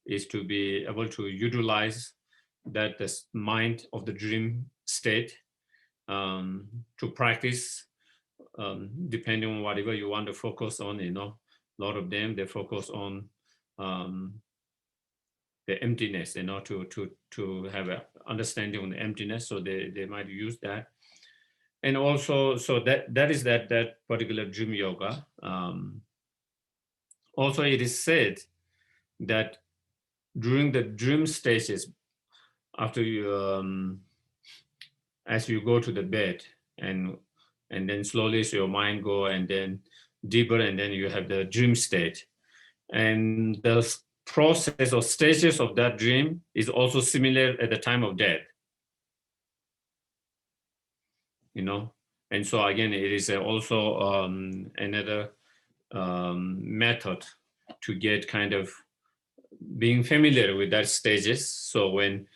is to be able to utilize that this mind of the dream state to practice, depending on whatever you want to focus on. A lot of them, they focus on the emptiness, to have an understanding on the emptiness. So they might use that. And also, so that is that particular dream yoga. Also, it is said that during the dream stages, after you, as you go to the bed, and then slowly so your mind go and then deeper, and then you have the dream state. And the process or stages of that dream is also similar at the time of death. And so again, it is also another method to get kind of being familiar with that stages. So when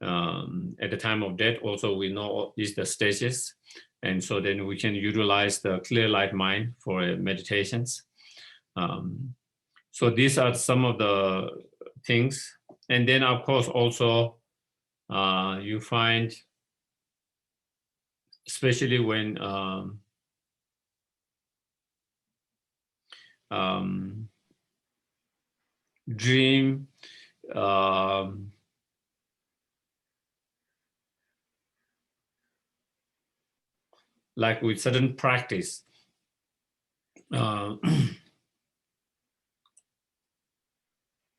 at the time of death, also we know is the stages, and so then we can utilize the clear light mind for meditations. So these are some of the things. And then of course also you find, especially when dream like with certain practice,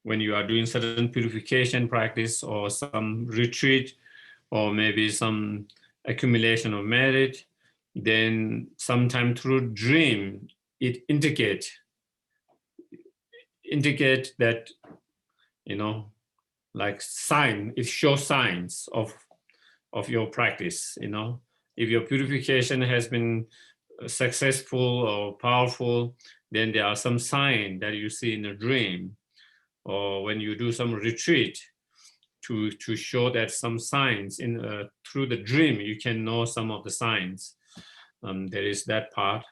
when you are doing certain purification practice or some retreat or maybe some accumulation of merit, then sometime through dream it indicate that, like sign, it shows signs of your practice. If your purification has been successful or powerful, then there are some signs that you see in a dream, or when you do some retreat, to show that some signs in through the dream, you can know some of the signs. There is that part.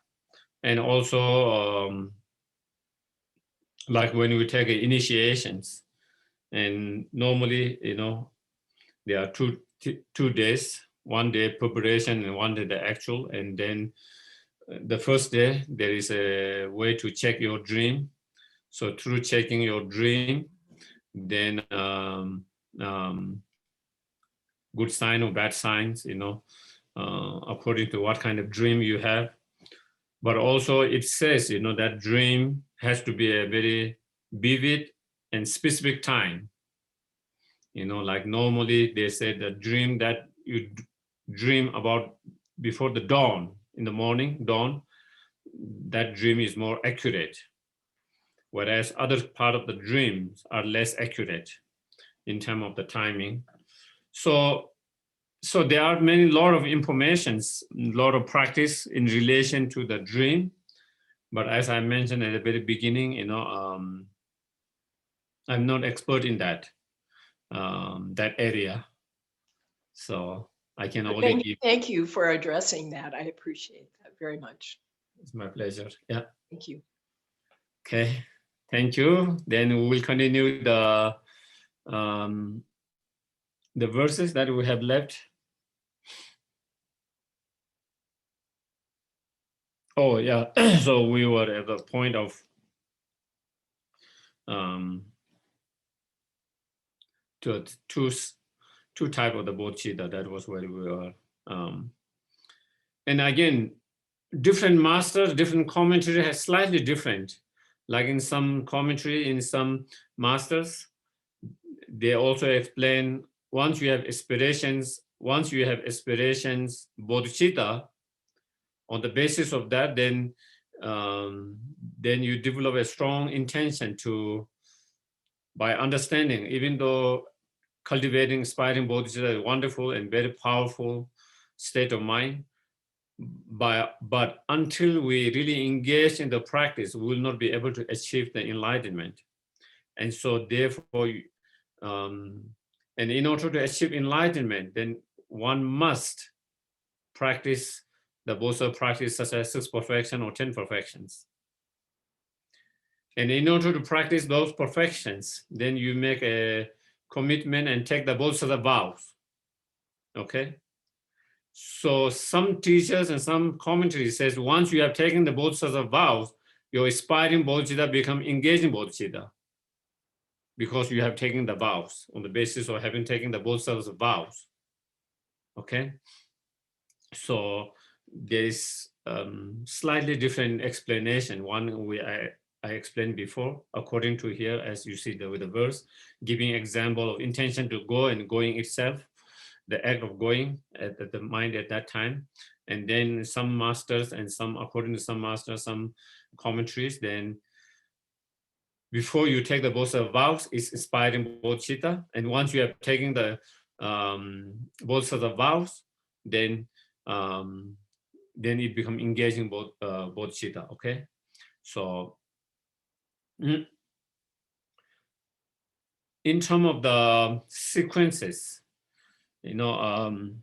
And also like when we take initiations, and normally, there are two days, one day preparation and one day the actual. And then the first day, there is a way to check your dream. So through checking your dream, then good sign or bad signs, according to what kind of dream you have. But also it says, that dream has to be a very vivid and specific time. Like normally they say the dream that you dream about before the dawn, in the morning, dawn, that dream is more accurate. Whereas other part of the dreams are less accurate in terms of the timing. So there are lot of informations, a lot of practice in relation to the dream. But as I mentioned at the very beginning, I'm not expert in that area. So I can only give. Thank you for addressing that. I appreciate that very much. It's my pleasure. Yeah. Thank you. Okay. Thank you. Then we will continue the verses that we have left. Oh yeah. So we were at the point of two type of the bodhicitta. That was where we were. And again, different masters, different commentary has slightly different. Like in some commentary, in some masters, they also explain once you have aspirations, bodhicitta, on the basis of that, then you develop a strong intention to, by understanding, even though cultivating, inspiring bodhicitta is wonderful and very powerful state of mind, but until we really engage in the practice, we will not be able to achieve the enlightenment. And so therefore, and in order to achieve enlightenment, then one must practice the Bodhisattva practice, such as 6 perfections or 10 perfections. And in order to practice those perfections, then you make a commitment and take the Bodhisattva vows. Okay? So some teachers and some commentaries says once you have taken the Bodhisattva vows, your aspiring Bodhisattva become engaging Bodhisattva because you have taken the vows on the basis of having taken the Bodhisattva's vows. Okay? So there is slightly different explanation. One I explained before, according to here, as you see with the verse, giving example of intention to go and going itself, the act of going at the mind at that time. And then some masters and some, according to some masters, some commentaries, then before you take the Bodhisattva vows, it's inspiring Bodhicitta. And once you have taken the Bodhisattva vows, then it becomes engaging Bodhicitta, okay? So in terms of the sequences, you know,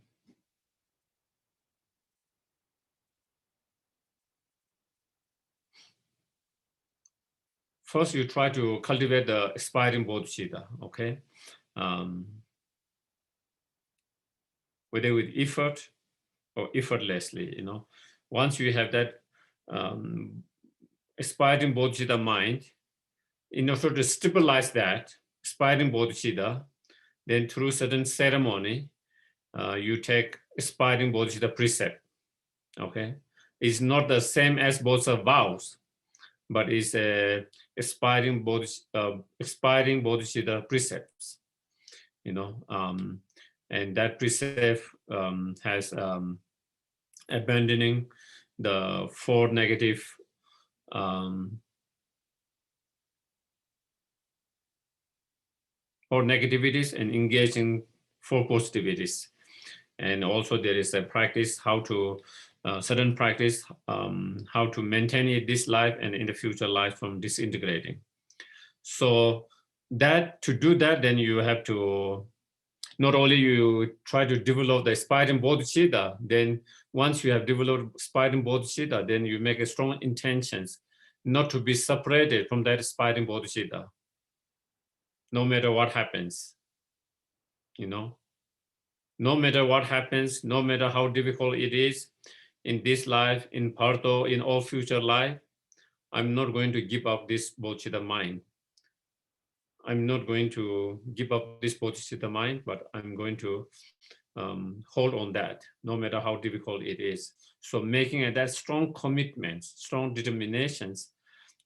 first you try to cultivate the aspiring Bodhicitta, okay? Whether with effort or effortlessly, you know. Once you have that aspiring Bodhicitta mind, in order to stabilize that aspiring Bodhicitta, then through certain ceremony, you take aspiring Bodhicitta precept, okay? It's not the same as Bodhisattva vows, but it's aspiring Bodhicitta precepts, you know, and that precept has abandoning the 4 negative or negativities and engaging 4 positivities. And also there is a practice how to, certain practice, how to maintain it this life and in the future life from disintegrating. So that to do that, then you have to, not only you try to develop the aspiring Bodhicitta, then once you have developed aspiring Bodhicitta, then you make a strong intentions not to be separated from that aspiring Bodhicitta, no matter what happens, you know. No matter what happens, no matter how difficult it is in this life, in Parto, in all future life, I'm not going to give up this Bodhicitta mind. I'm not going to give up this Bodhicitta mind, but I'm going to hold on that, no matter how difficult it is. So making that strong commitments, strong determinations,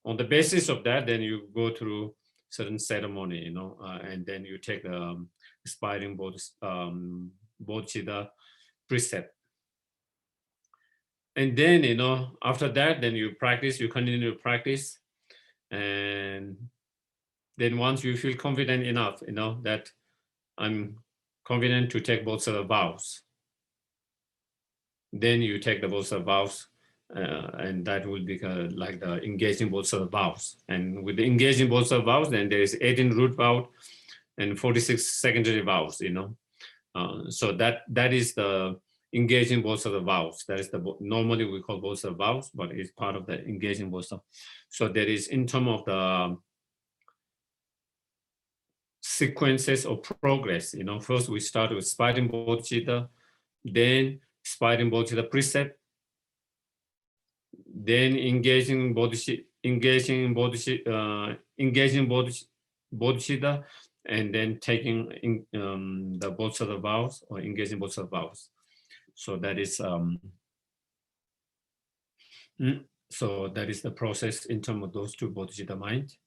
on the basis of that, then you go through certain ceremony, you know, and then you take the aspiring Bodhicitta precept. And then, you know, after that, then you practice, you continue to practice. And then once you feel confident enough, you know, that I'm confident to take Bodhisattva vows, then you take the Bodhisattva vows, and that will be like the engaging Bodhisattva vows. And with the engaging Bodhisattva vows, then there is 18 root vows and 46 secondary vows, you know. So that is the engaging Bodhisattva vows. That is the, normally we call Bodhisattva vows, but it's part of the engaging Bodhisattva. So there is, in terms of the sequences of progress, you know, first we start with aspiring Bodhicitta, then aspiring Bodhicitta precept, then engaging Bodhicitta, and then taking the Bodhisattva vows or engaging Bodhisattva vows. So that is the process in terms of those 2 Bodhicitta mind.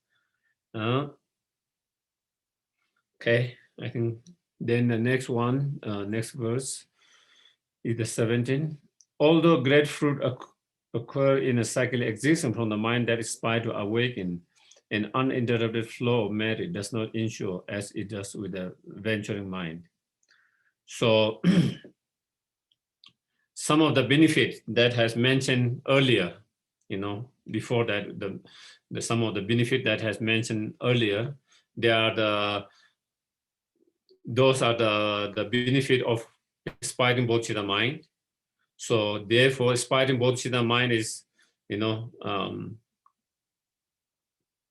Okay, I think then the next one, next verse is the 17. Although great fruit occur in a cyclic existence from the mind that aspires to awaken, an uninterrupted flow of merit does not ensure as it does with the venturing mind. So some of the benefit that has mentioned earlier, you know, before that, the some of the benefit that has mentioned earlier, those are the benefit of aspiring Bodhicitta mind. So therefore, aspiring Bodhicitta mind is, you know,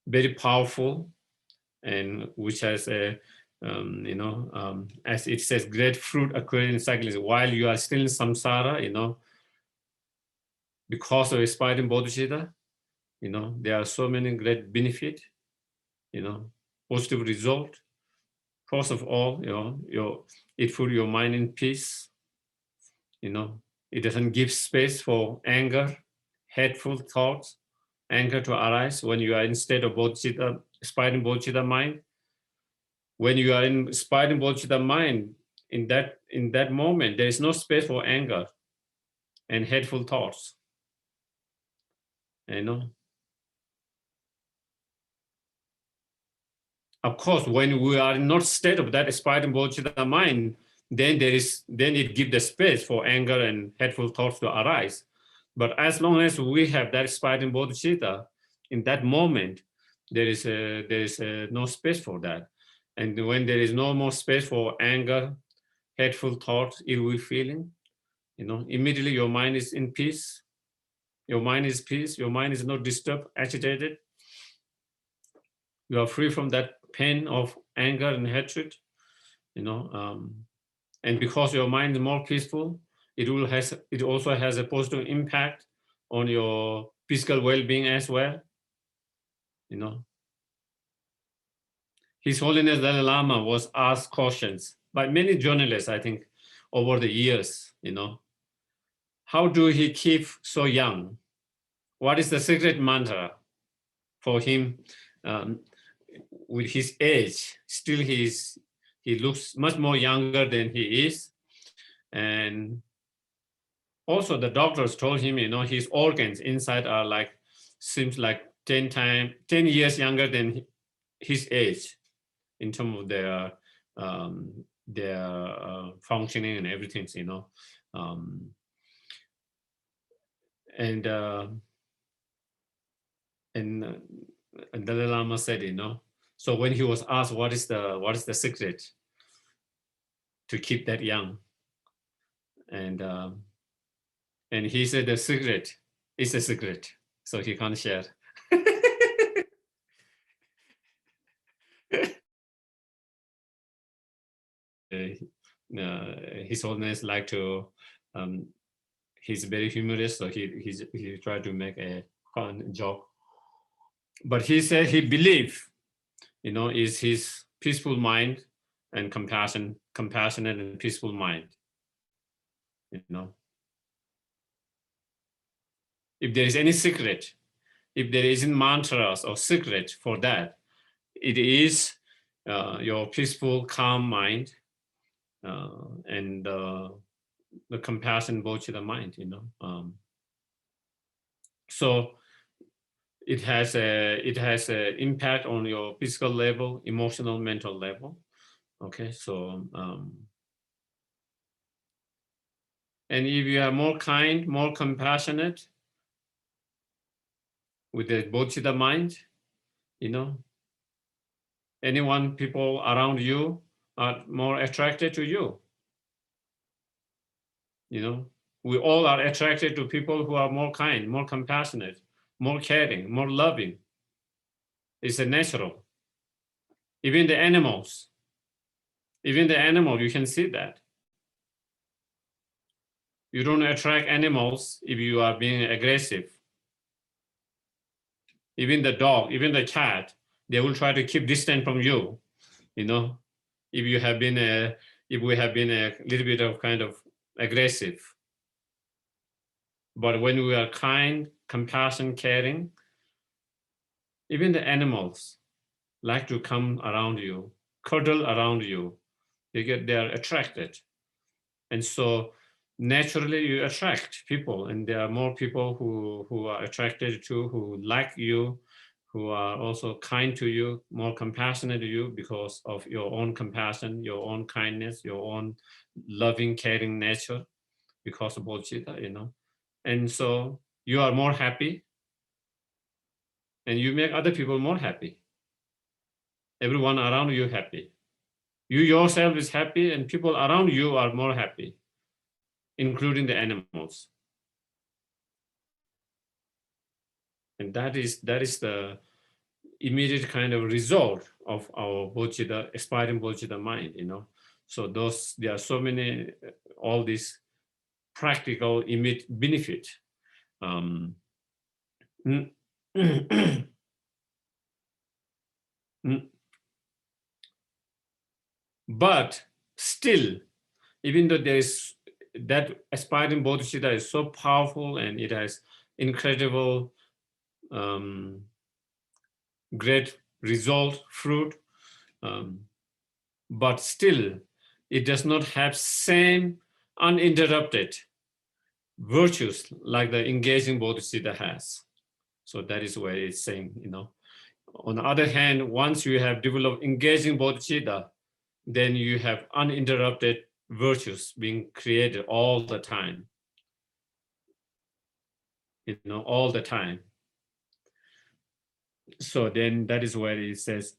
very powerful, and which has a, as it says, great fruit occurring in cycles. While you are still in samsara, because of aspiring bodhisattva, there are so many great benefit, positive result. First of all, it puts your mind in peace. It doesn't give space for anger, hateful thoughts, anger to arise when you are in state of bodhicitta, aspiring bodhicitta mind. When you are in aspiring bodhicitta mind, in that moment, there is no space for anger and hateful thoughts. Of course, when we are not state of that aspiring bodhicitta mind, then it gives the space for anger and hateful thoughts to arise. But as long as we have that aspiring bodhicitta, in that moment, there is no space for that. And when there is no more space for anger, hateful thoughts, ill will feeling, immediately your mind is in peace. Your mind is peace. Your mind is not disturbed, agitated. You are free from that pain of anger and hatred, and because your mind is more peaceful, it also has a positive impact on your physical well-being as well. His Holiness Dalai Lama was asked questions by many journalists, I think, over the years. How do he keep so young? What is the secret mantra for him? With his age, still he looks much more younger than he is. And also the doctors told him, his organs inside are seems like 10 years younger than his age in terms of their functioning and everything, and Dalai Lama said, so when he was asked what is the secret to keep that young, and he said the secret is a secret, so he can't share. His Holiness like to, he's very humorous, so he tried to make a fun joke. But he said he believed, is his peaceful mind and compassionate and peaceful mind. If there is any secret, if there isn't mantras or secret for that, it is your peaceful, calm mind and the compassion bodhicitta mind, so it has a impact on your physical level, emotional, mental level. Okay, so and if you are more kind, more compassionate with the bodhicitta mind, people around you are more attracted to you. We all are attracted to people who are more kind, more compassionate, more caring, more loving. It's a natural. Even the animals, you can see that. You don't attract animals if you are being aggressive. Even the dog, even the cat, they will try to keep distant from you. If we have been a little bit of kind of aggressive. But when we are kind, compassionate, caring, even the animals like to come around you, cuddle around you. They are attracted. And so naturally you attract people, and there are more people who are attracted to, who like you, who are also kind to you, more compassionate to you because of your own compassion, your own kindness, your own loving, caring nature, because of bodhicitta, And so you are more happy, and you make other people more happy. Everyone around you happy. You yourself is happy, and people around you are more happy, including the animals. And that is the immediate kind of result of our bodhicitta, aspiring bodhicitta mind, So there are so many, all these practical immediate benefit. Um, mm, mm. But still, even though there is that aspiring bodhicitta is so powerful and it has incredible, great result, fruit, but still it does not have same uninterrupted virtues like the engaging bodhicitta has. So that is where it's saying, On the other hand, once you have developed engaging bodhicitta, then you have uninterrupted virtues being created all the time. All the time. So then that is where it says,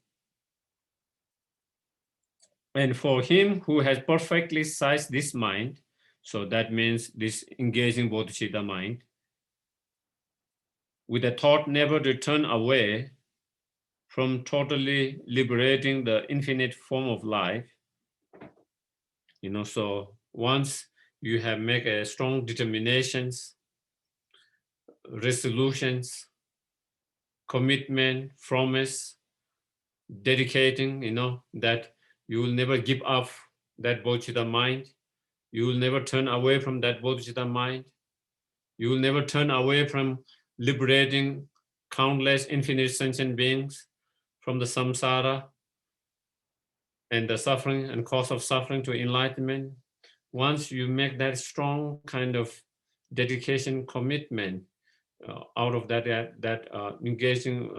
and for him who has perfectly sized this mind, so that means this engaging bodhicitta mind, with a thought never to turn away from totally liberating the infinite form of life, so once you have made a strong determinations, resolutions, commitment, promise, dedicating, that you will never give up that bodhicitta mind. You will never turn away from that bodhicitta mind. You will never turn away from liberating countless infinite sentient beings from the samsara and the suffering and cause of suffering to enlightenment. Once you make that strong kind of dedication, commitment out of that engaging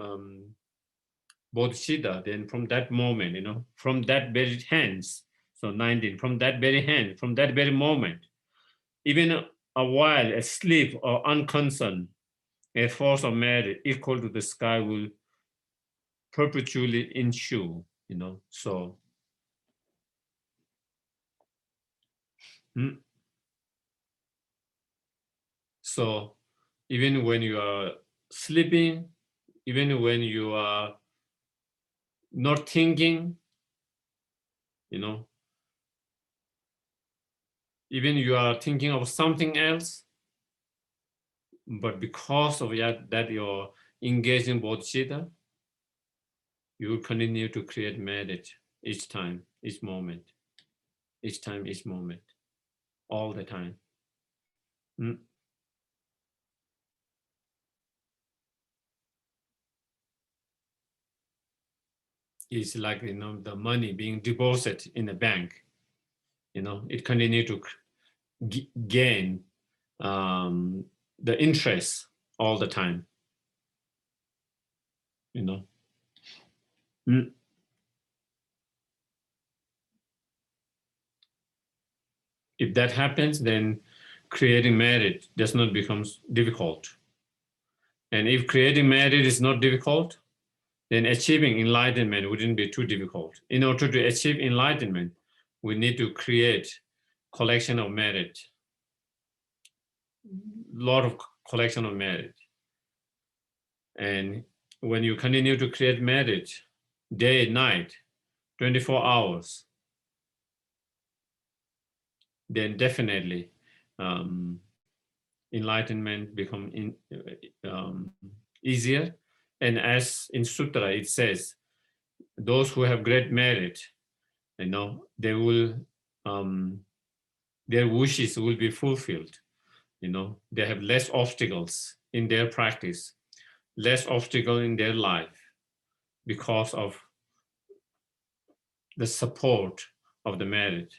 bodhicitta, then from that moment, from that very hands, so 19, from that very hand, from that very moment, even a while asleep or unconcerned, a force of merit equal to the sky will perpetually ensue, So, so even when you are sleeping, even when you are not thinking, even you are thinking of something else, but because of that you're engaged in bodhicitta, you will continue to create merit each time, each moment, each time, each moment, all the time. It's like, the money being deposited in the bank, it continue to gain the interest all the time, If that happens, then creating merit does not become difficult. And if creating merit is not difficult, then achieving enlightenment wouldn't be too difficult. In order to achieve enlightenment, we need to create collection of merit, lot of collection of merit. And when you continue to create merit day and night, 24 hours, then definitely enlightenment become easier. And as in sutra it says, those who have great merit, they will their wishes will be fulfilled. They have less obstacles in their practice, less obstacle in their life because of the support of the merit.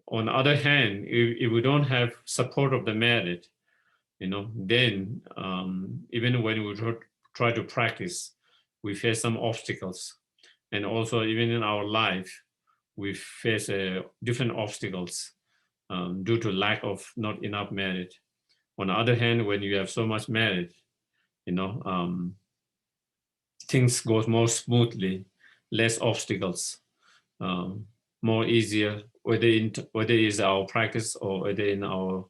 On the other hand, if we don't have support of the merit, then even when we try to practice, we face some obstacles. And also even in our life, we face different obstacles due to lack of not enough merit. On the other hand, when you have so much merit, things go more smoothly, less obstacles, more easier, whether it is our practice or whether in our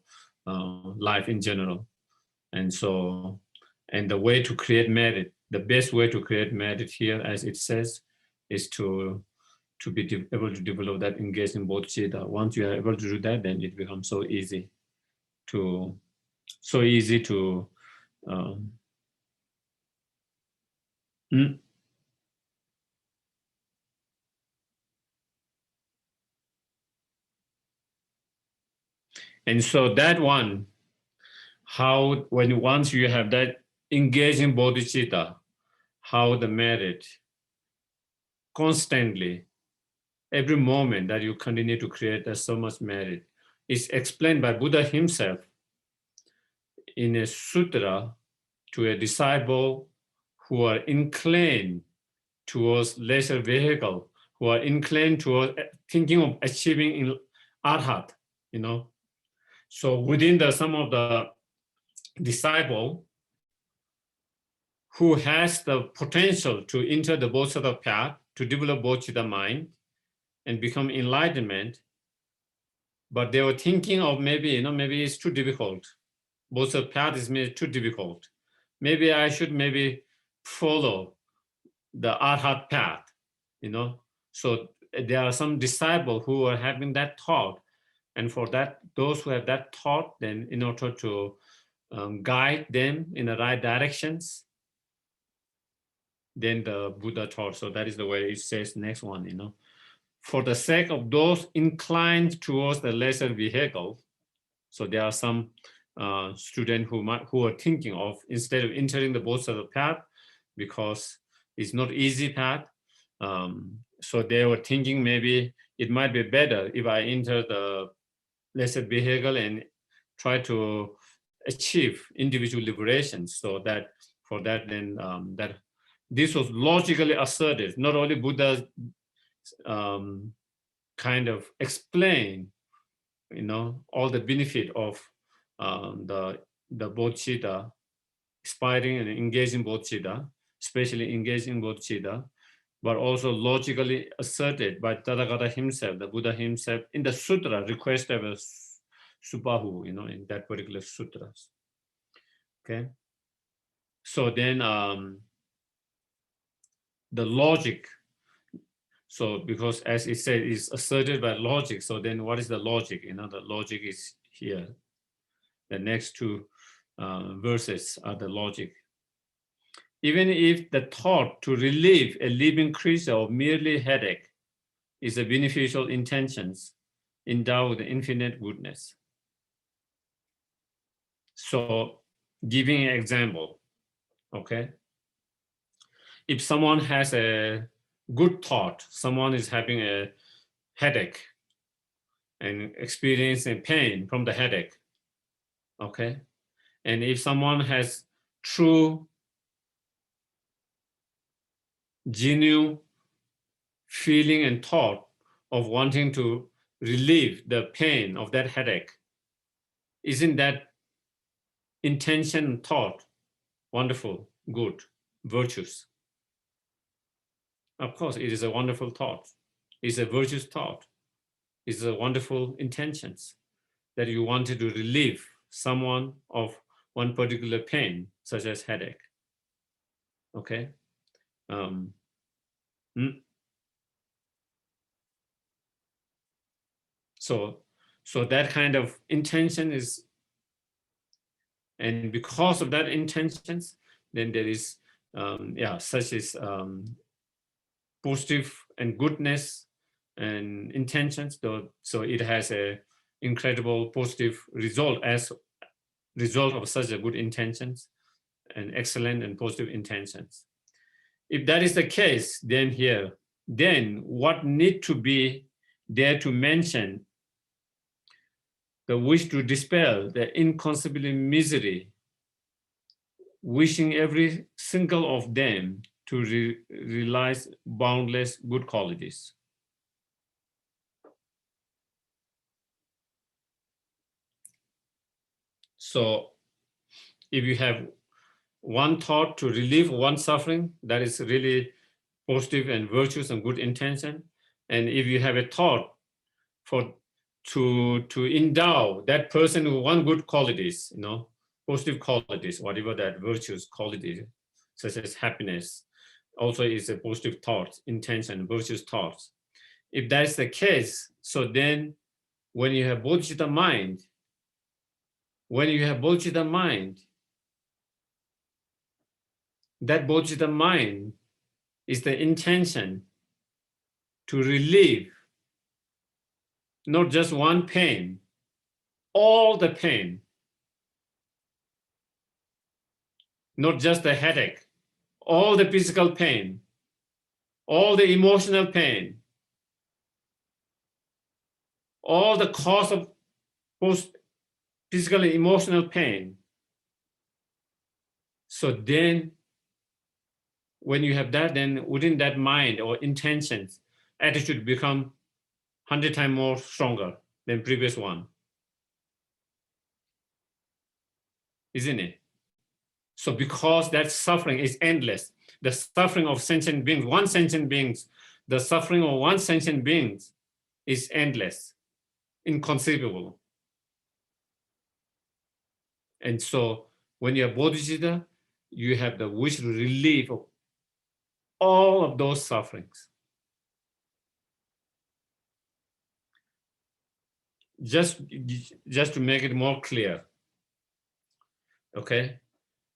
life in general. And so, and the way to create merit the best way to create merit here, as it says, is to be able to develop that engaging bodhicitta. Once you are able to do that, then it becomes so easy to um, mm. And so that one, how when once you have that engaging bodhicitta, how the merit constantly, every moment that you continue to create, there's so much merit. It's explained by Buddha himself in a sutra to a disciple who are inclined towards lesser vehicle, who are inclined towards thinking of achieving in arhat, you know. So within some of the disciple who has the potential to enter the Bodhisattva path, to develop bodhicitta mind and become enlightenment, but they were thinking of maybe it's too difficult. Bodhisattva path is maybe too difficult. Maybe I should follow the arhat path, you know. So there are some disciples who are having that thought, and for that, those who have that thought, then in order to guide them in the right directions, then the Buddha taught. So that is the way it says next one, you know. For the sake of those inclined towards the lesser vehicle, so there are some students who are thinking of, instead of entering the Bodhisattva path, because it's not easy path, so they were thinking maybe it might be better if I enter the lesser vehicle and try to achieve individual liberation. So that for that, then that this was logically asserted. Not only Buddha kind of explain, you know, all the benefit of the bodhicitta, aspiring and engaging bodhicitta, especially engaging bodhicitta, but also logically asserted by Tathagata himself, the Buddha himself, in the sutra, requested as Subahu, you know, in that particular sutras. Okay. So then the logic, so because as it said, it's asserted by logic, so then what is the logic? You know, the logic is here. The next two verses are the logic. Even if the thought to relieve a living creature of merely headache is a beneficial intentions endowed with infinite goodness. So giving an example, okay? If someone has a good thought, someone is having a headache and experiencing pain from the headache, okay? And if someone has true, genuine feeling and thought of wanting to relieve the pain of that headache, isn't that intention and thought wonderful, good, virtuous? Of course, it is a wonderful thought. It's a virtuous thought. It's a wonderful intentions that you wanted to relieve someone of one particular pain, such as headache. Okay. So that kind of intention is, and because of that intentions, then there is, such as positive and goodness and intentions. So it has a incredible positive result as result of such a good intentions and excellent and positive intentions. If that is the case, then what need to be there to mention the wish to dispel the inconceivable misery, wishing every single of them to realize boundless good qualities. So if you have one thought to relieve one suffering, that is really positive and virtuous and good intention. And if you have a thought to endow that person with one good qualities, you know, positive qualities, whatever that virtuous quality such as happiness. Also is a positive thought, intention, virtuous thoughts. If that's the case, so then when you have bodhicitta mind, that bodhicitta mind is the intention to relieve not just one pain, all the pain, not just the headache, all the physical pain, all the emotional pain, all the cause of both physical and emotional pain. So then, when you have that, then within that mind or intentions, attitude become 100 times more stronger than previous one. Isn't it? So because that suffering is endless, the suffering of sentient beings, one sentient beings, the suffering of one sentient beings is endless, inconceivable. And so when you have bodhicitta, you have the wish to relieve of all of those sufferings. Just to make it more clear, okay?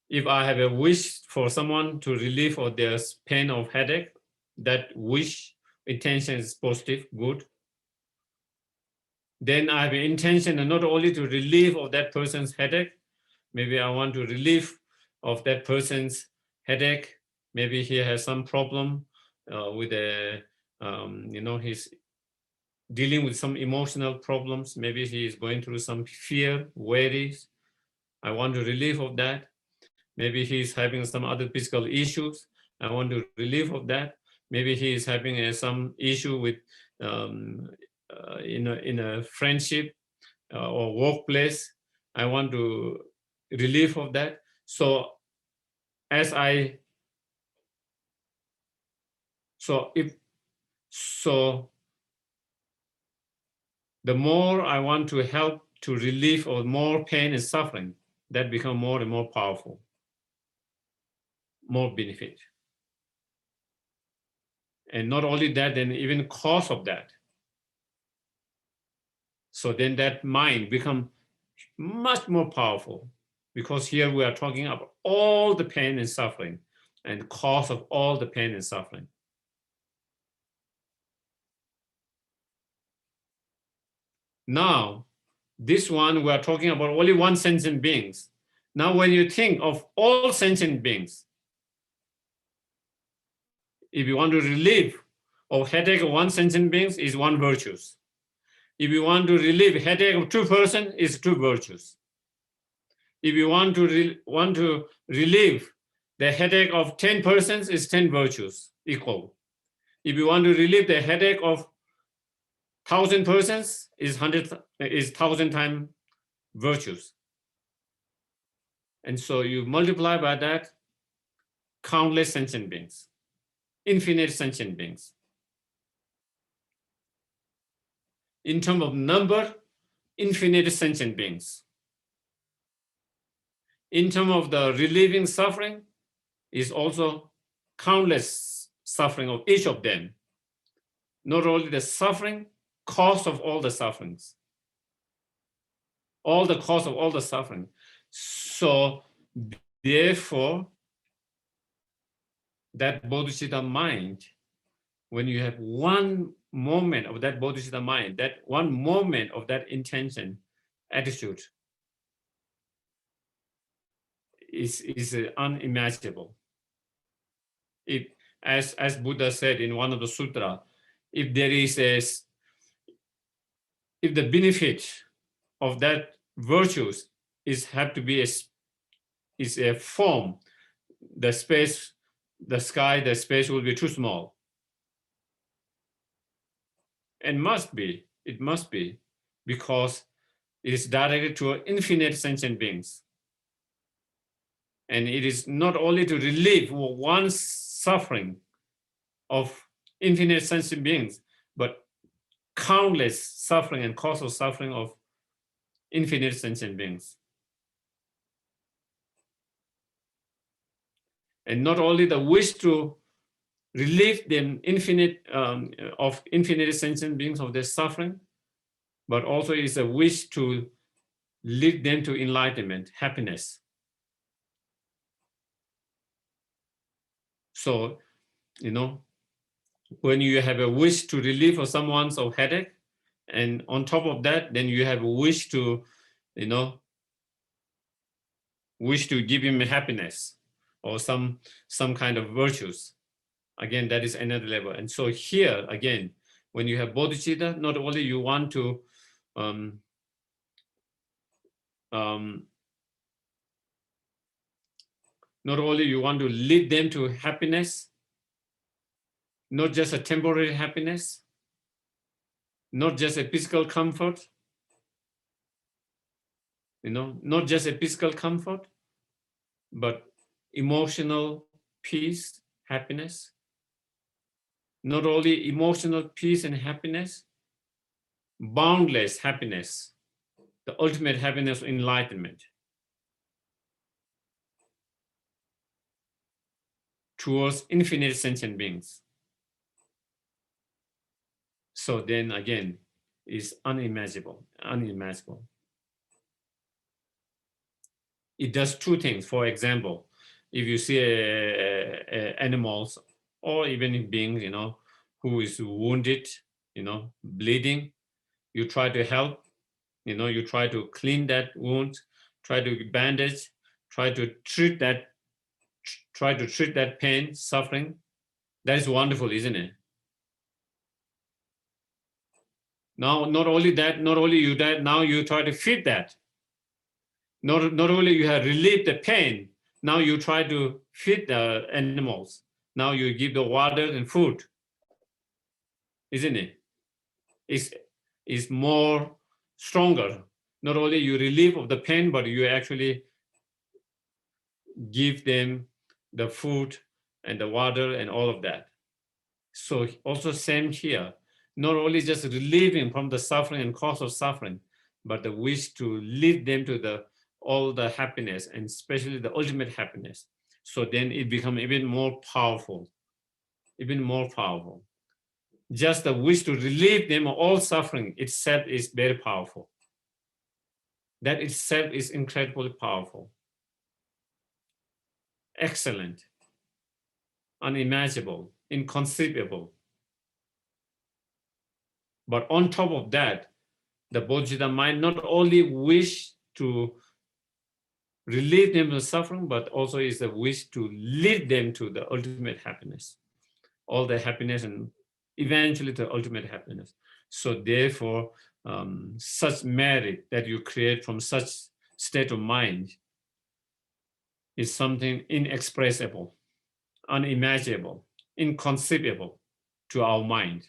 If I have a wish for someone to relieve of their pain of headache, that wish intention is positive, good. Then I have an intention not only to relieve of that person's headache, maybe I want to relieve of that person's headache. Maybe he has some problem with he's dealing with some emotional problems. Maybe he is going through some fear, worries. I want to relieve of that. Maybe he's having some other physical issues. I want to relieve of that. Maybe he is having some issue with in a friendship or workplace. I want to relieve of that. So the more I want to help to relieve of more pain and suffering, that become more and more powerful, more benefit. And not only that, then even cause of that. So then that mind become much more powerful, because here we are talking about all the pain and suffering and cause of all the pain and suffering. Now, this one, we are talking about only one sentient beings. Now, when you think of all sentient beings, if you want to relieve of headache of one sentient beings, is one virtues. If you want to relieve headache of two persons, is two virtues. If you want to relieve the headache of 10 persons, is 10 virtues equal. If you want to relieve the headache of 1,000 persons, is 1,000 times virtues. And so you multiply by that countless sentient beings, infinite sentient beings. In terms of number, infinite sentient beings. In terms of the relieving suffering, is also countless suffering of each of them. Not only the suffering, cause of all the sufferings. All the cause of all the suffering. So therefore, that bodhicitta mind, when you have one moment of that bodhicitta mind, that one moment of that intention, attitude, is unimaginable. As Buddha said in one of the sutra, if the benefit of that virtues have to be a form, the space, the sky, the space will be too small. And it must be, because it is directed to infinite sentient beings. And it is not only to relieve one suffering of infinite sentient beings, but countless suffering and causal suffering of infinite sentient beings. And not only the wish to relieve them of infinite sentient beings of their suffering, but also is a wish to lead them to enlightenment, happiness. So, when you have a wish to relieve someone's of headache, and on top of that, then you have a wish to, wish to give him happiness or some kind of virtues. Again, that is another level. And so here, again, when you have bodhicitta, not only you want to not only you want to lead them to happiness, not just a temporary happiness, not just a physical comfort, not just a physical comfort, but emotional peace, happiness. Not only emotional peace and happiness, boundless happiness, the ultimate happiness, enlightenment towards infinite sentient beings. So then again, is unimaginable. It does two things. For example, if you see animals or even beings, who is wounded, bleeding, you try to help, you try to clean that wound, try to bandage, try to treat that pain, suffering. That is wonderful, isn't it? Now, not only you that, now you try to feed that. Not only you have relieved the pain, now you try to feed the animals. Now you give the water and food, isn't it? It's more stronger. Not only you relieve of the pain, but you actually give them the food and the water and all of that. So also same here, not only just relieving from the suffering and cause of suffering, but the wish to lead them to all the happiness, and especially the ultimate happiness. So then it becomes even more powerful. Just the wish to relieve them of all suffering itself is very powerful. That itself is incredibly powerful. Excellent, unimaginable, inconceivable. But on top of that, the Bodhisattva mind not only wish to relieve them of suffering, but also is a wish to lead them to the ultimate happiness, all the happiness, and eventually the ultimate happiness. So therefore, such merit that you create from such state of mind is something inexpressible, unimaginable, inconceivable to our mind,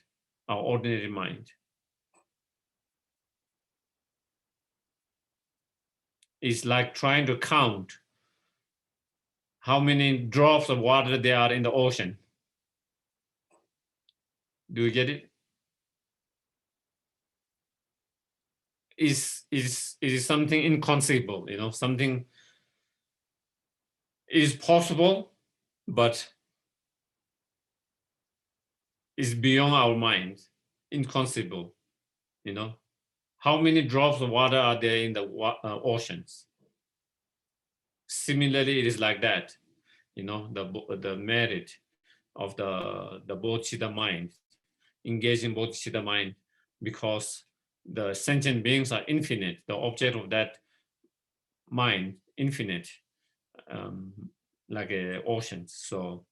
our ordinary mind. It's like trying to count how many drops of water there are in the ocean. Do you get it? Is something inconceivable, something is possible, but is beyond our mind, inconceivable, How many drops of water are there in the oceans? Similarly, it is like that, the merit of the bodhicitta mind, engaging bodhicitta mind, because the sentient beings are infinite, the object of that mind, infinite, like a ocean. So,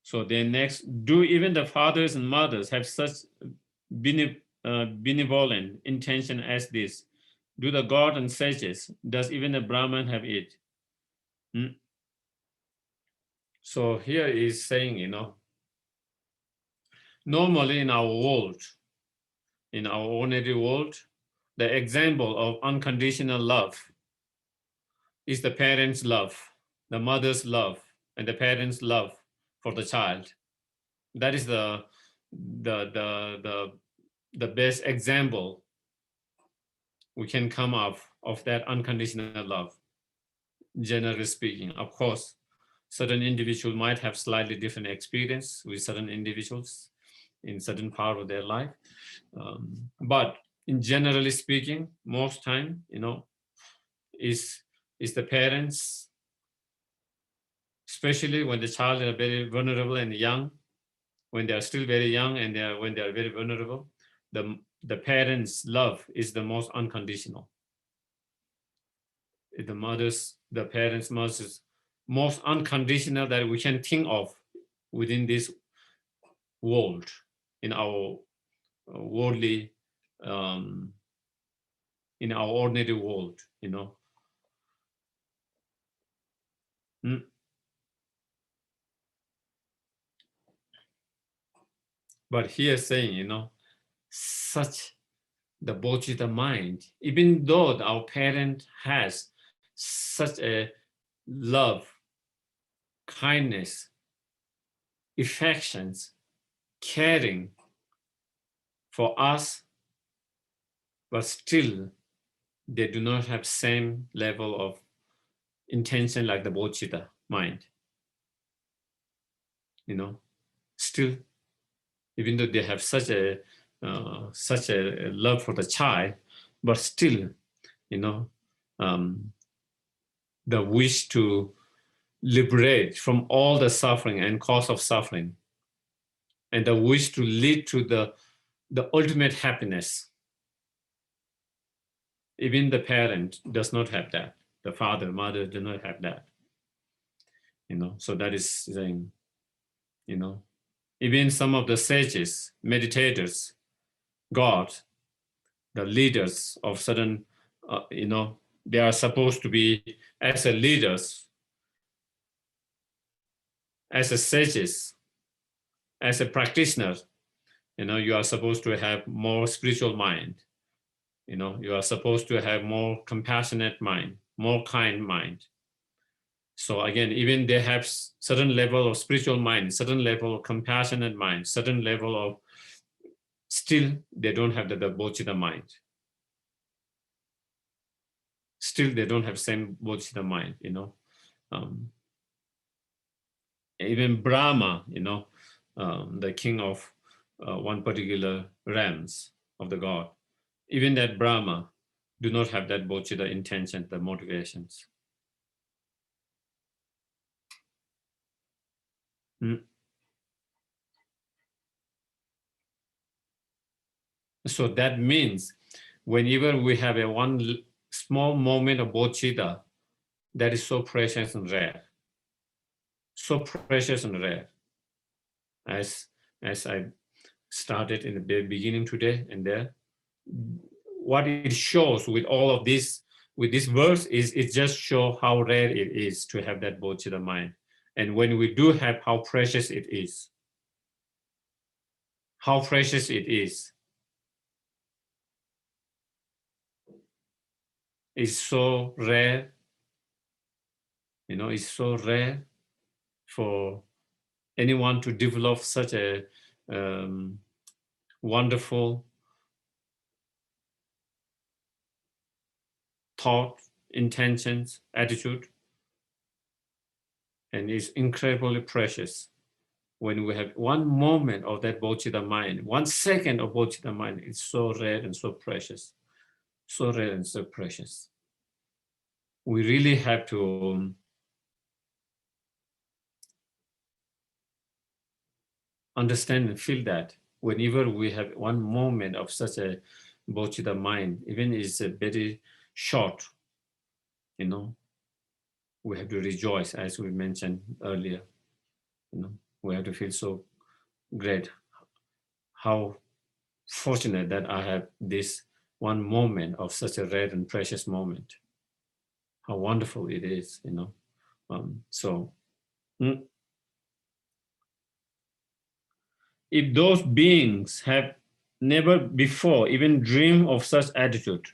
so then next, do even the fathers and mothers have such benevolent intention as this? Do the god and sages, does even the Brahman have it? So here is saying, normally in our world, in our ordinary world, the example of unconditional love is the parents' love, the mother's love, and the parents' love for the child. That is the best example we can come up of that unconditional love, generally speaking. Of course, certain individuals might have slightly different experience with certain individuals in certain part of their life. But in generally speaking, most time, is the parents, especially when the child is very vulnerable and young, when they are still very young and when they are very vulnerable, the parents' love is the most unconditional. The parents' mother's most unconditional that we can think of within this world, in our worldly, in our ordinary world, Mm. But here saying, such the Bodhisattva mind, even though our parent has such a love, kindness, affections, caring for us, but still they do not have same level of intention like the Bodhisattva mind. Still, even though they have such a love for the child, but still, the wish to liberate from all the suffering and cause of suffering, and the wish to lead to the ultimate happiness. Even the parent does not have that. The father, mother do not have that. So that is saying, even some of the sages, meditators, God, the leaders of certain, they are supposed to be as a leaders, as a sages, as a practitioner, you are supposed to have more spiritual mind. You are supposed to have more compassionate mind, more kind mind. So again, even they have certain level of spiritual mind, certain level of compassionate mind, certain level of, still they don't have the Bodhisattva mind. Still they don't have same Bodhisattva mind, even Brahma, the king of one particular realms of the God, even that Brahma do not have that Bodhisattva intention, the motivations. So that means whenever we have a one small moment of bodhicitta, that is so precious and rare. So precious and rare. As I started in the beginning today and there, what it shows with all of this, with this verse, is it just shows how rare it is to have that bodhicitta mind. And when we do have, how precious it is. How precious it is. It's so rare, it's so rare for anyone to develop such a wonderful thought, intentions, attitude, and it's incredibly precious. When we have one moment of that bodhicitta mind, 1 second of bodhicitta mind, it's so rare and so precious. So rare and so precious. We really have to understand and feel that whenever we have one moment of such a bodhicitta mind, even it's a very short, we have to rejoice, as we mentioned earlier. We have to feel so great, how fortunate that I have this one moment of such a rare and precious moment. How wonderful it is, if those beings have never before even dreamed of such attitude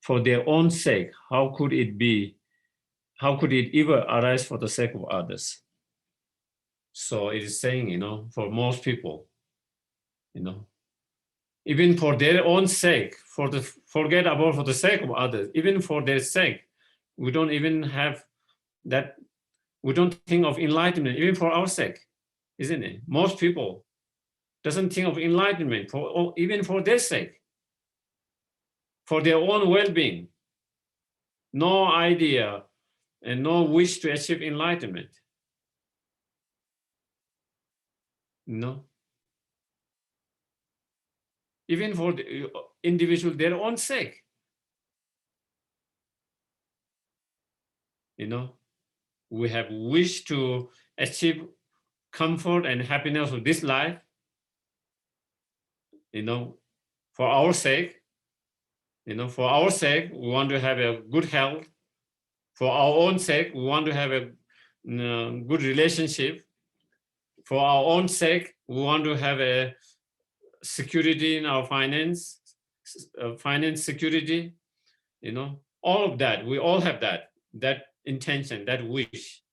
for their own sake, how could it ever arise for the sake of others? So it is saying, for most people, even for their own sake, forget about for the sake of others, even for their sake, we don't even have that, we don't think of enlightenment, even for our sake, isn't it? Most people doesn't think of enlightenment even for their sake, for their own well-being. No idea and no wish to achieve enlightenment. No. Even for the individual, their own sake. We have wish to achieve comfort and happiness of this life, for our sake. For our sake, we want to have a good health. For our own sake, we want to have a good relationship. For our own sake, we want to have a security in our finance security. All of that, we all have that intention, that wish,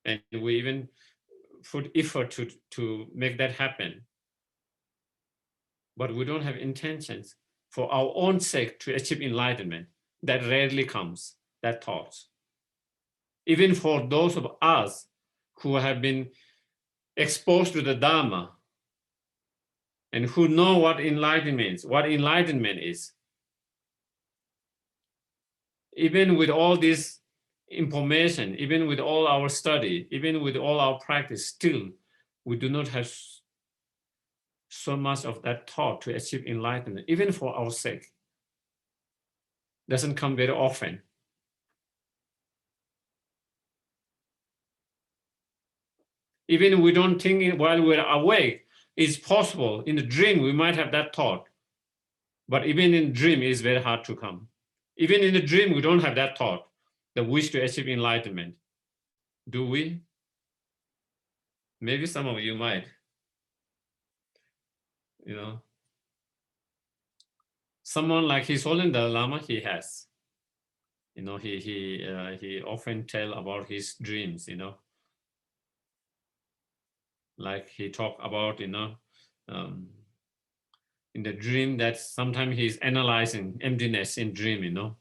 and we even put effort to make that happen. But we don't have intentions for our own sake to achieve enlightenment. That rarely comes, that thought. Even for those of us who have been exposed to the Dharma and who know what enlightenment is, even with all this information, even with all our study, even with all our practice, still we do not have so much of that thought to achieve enlightenment, even for our sake. Doesn't come very often. Even we don't think while we're awake, it's possible. In the dream, we might have that thought. But even in dream, it's very hard to come. Even in the dream, we don't have that thought, the wish to achieve enlightenment. Do we? Maybe some of you might. Someone like His Holiness Dalai Lama, he has. He often tell about his dreams. Like he talk about, in the dream that sometimes he's analyzing emptiness in dream.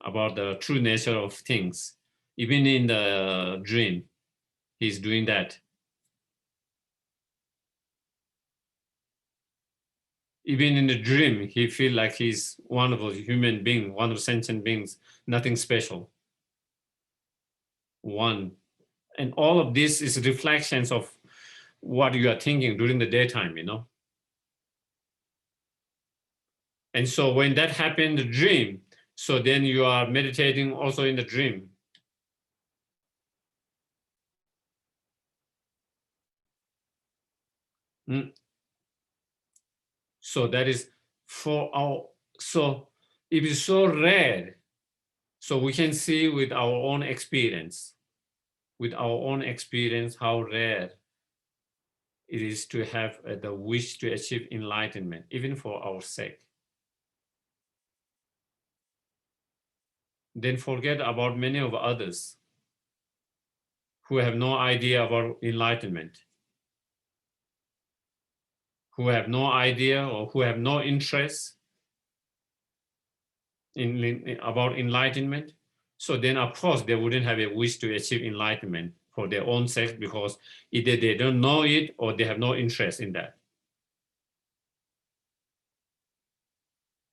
About the true nature of things. Even in the dream, he's doing that. Even in the dream, he feels like he's one of those human beings, one of the sentient beings, nothing special. One. And all of this is reflections of what you are thinking during the daytime, And so when that happened in the dream, so then you are meditating also in the dream. So that is so it is so rare. So we can see with our own experience, how rare it is to have the wish to achieve enlightenment, even for our sake. Then forget about many of others who have no idea about enlightenment, who have no idea or who have no interest about enlightenment. So then, of course, they wouldn't have a wish to achieve enlightenment for their own sake, because either they don't know it or they have no interest in that.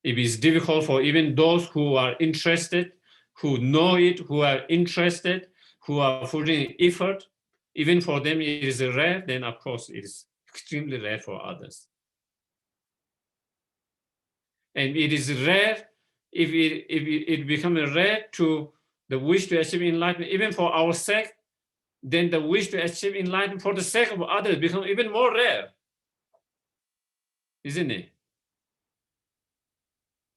It is difficult for even those who are interested, who know it, who are interested, who are putting effort, even for them it is rare, then of course it is extremely rare for others. And it is rare, if it becomes rare to the wish to achieve enlightenment, even for our sake, then the wish to achieve enlightenment for the sake of others becomes even more rare, isn't it?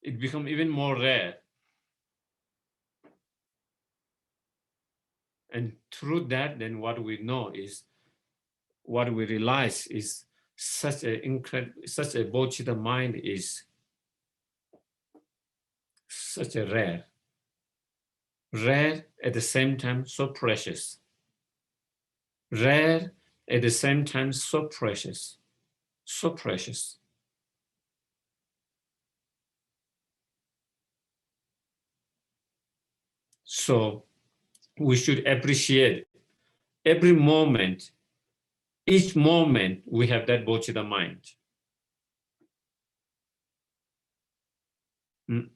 It becomes even more rare. And through that, then what we know is, what we realize is such a Bodhisattva mind is such a rare at the same time so precious. Rare at the same time so precious, so precious. So we should appreciate every moment, each moment we have that Bodhisattva mind. Mm.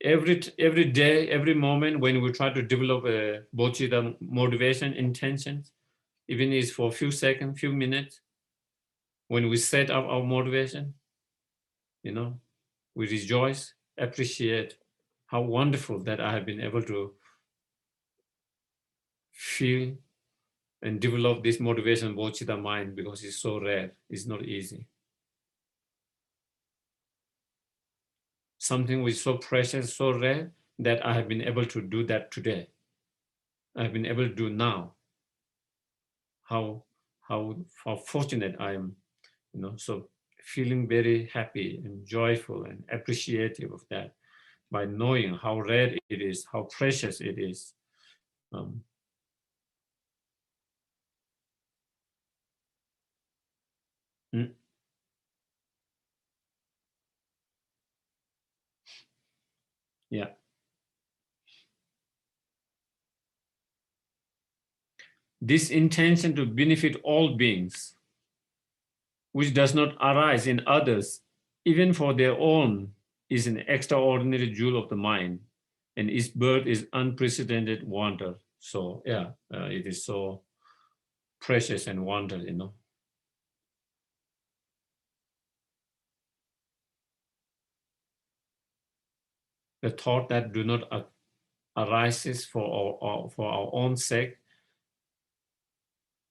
Every day, every moment when we try to develop a Bodhisattva motivation, intentions, even if it's for a few seconds, few minutes, when we set up our motivation, we rejoice, appreciate how wonderful that I have been able to feel and develop this motivation Bodhisattva mind, because it's so rare, it's not easy. Something which is so precious, so rare, that I have been able to do that today. I've been able to do now. How fortunate I am, so feeling very happy and joyful and appreciative of that, by knowing how rare it is, how precious it is. Yeah. This intention to benefit all beings, which does not arise in others, even for their own, is an extraordinary jewel of the mind, and its birth is unprecedented wonder. So yeah, it is so precious and wonder, The thought that do not arises for our own sake,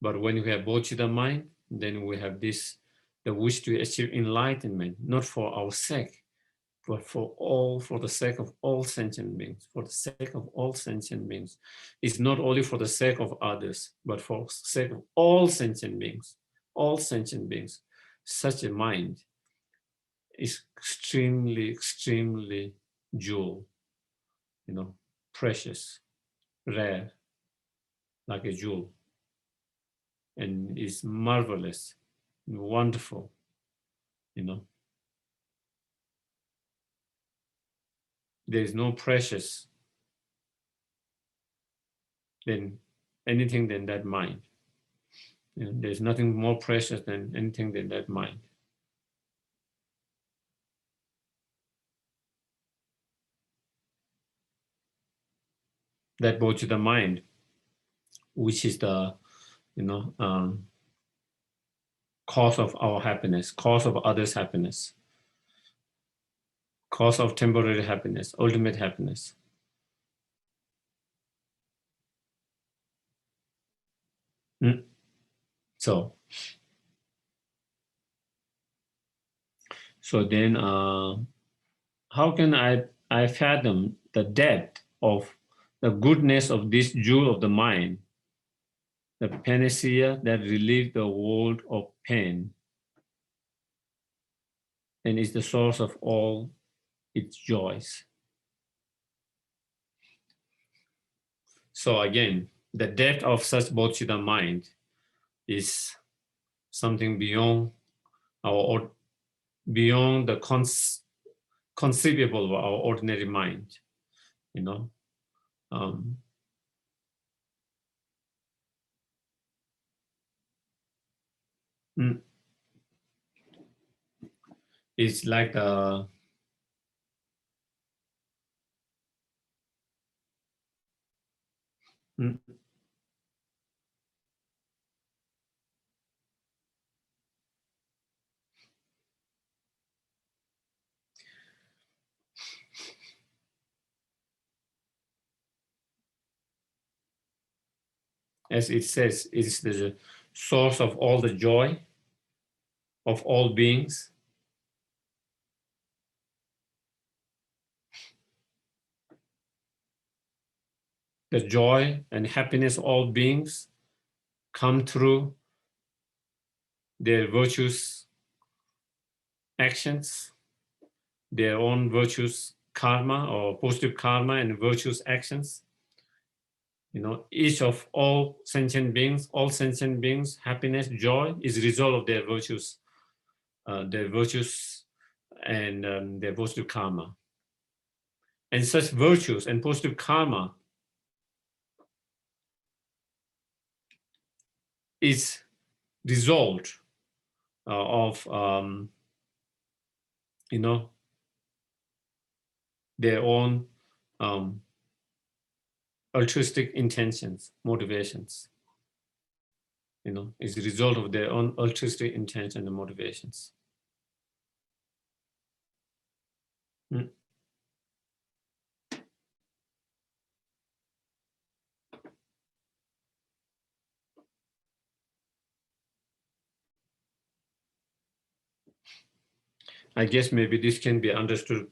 but when we have Bodhisattva mind, then we have the wish to achieve enlightenment, not for our sake, but for the sake of all sentient beings, for the sake of all sentient beings. It's not only for the sake of others, but for the sake of all sentient beings, all sentient beings. Such a mind is extremely, extremely jewel, precious, rare, like a jewel, and is marvelous, wonderful, There is no precious than anything than that mind. There's nothing more precious than anything than that mind. That Bodhisattva mind, which is the cause of our happiness, cause of others' happiness, cause of temporary happiness, ultimate happiness. So then, how can I fathom the depth of the goodness of this jewel of the mind, the panacea that relieves the world of pain and is the source of all its joys? So again, the depth of such Bodhisattva mind is something beyond the conceivable of our ordinary mind, It's like as it says, it's the source of all the joy of all beings. The joy and happiness of all beings come through their virtuous actions, their own virtuous karma or positive karma and virtuous actions. Each of all sentient beings, happiness, joy is a result of their virtuous and their positive karma. And such virtues and positive karma is result of their own altruistic intentions, motivations. Is a result of their own altruistic intention and motivations. I guess maybe this can be understood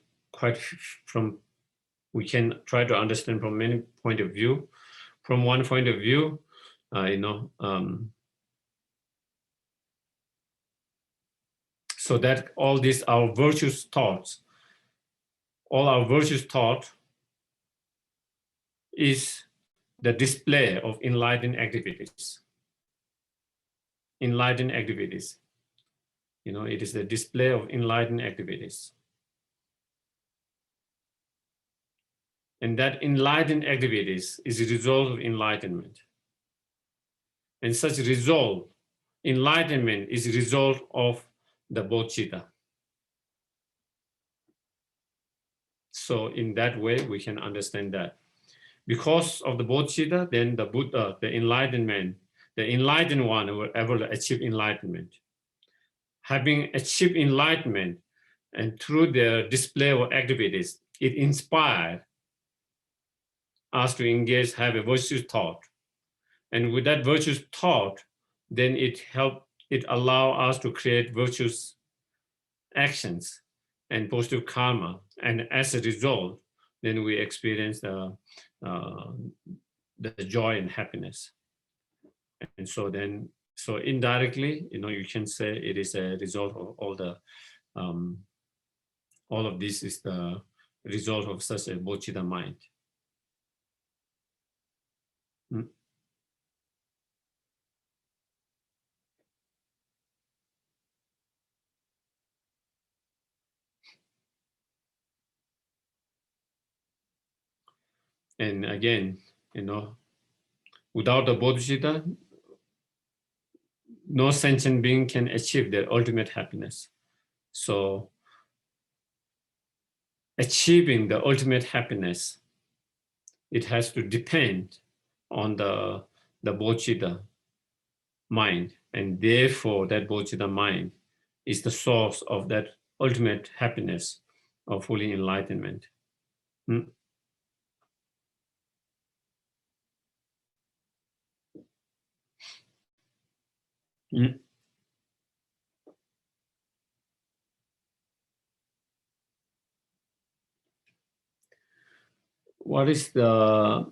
we can try to understand from many point of view. From one point of view, so that all these our virtuous thoughts, all our virtuous thought is the display of enlightened activities. Enlightened activities. It is the display of enlightened activities. And that enlightened activities is a result of enlightenment. And such result, enlightenment is a result of the bodhicitta. So in that way, we can understand that. Because of the bodhicitta, then the Buddha, the enlightenment, the enlightened one will ever achieve enlightenment. Having achieved enlightenment, and through their display of activities, it inspired us to engage, have a virtuous thought. And with that virtuous thought, then it allow us to create virtuous actions and positive karma. And as a result, then we experience the joy and happiness. And so indirectly, you can say it is a result of all of this is the result of such a bodhicitta mind. And again, without the bodhicitta, no sentient being can achieve their ultimate happiness. So achieving the ultimate happiness, it has to depend on the bodhicitta mind. And therefore, that bodhicitta mind is the source of that ultimate happiness of fully enlightenment. What is the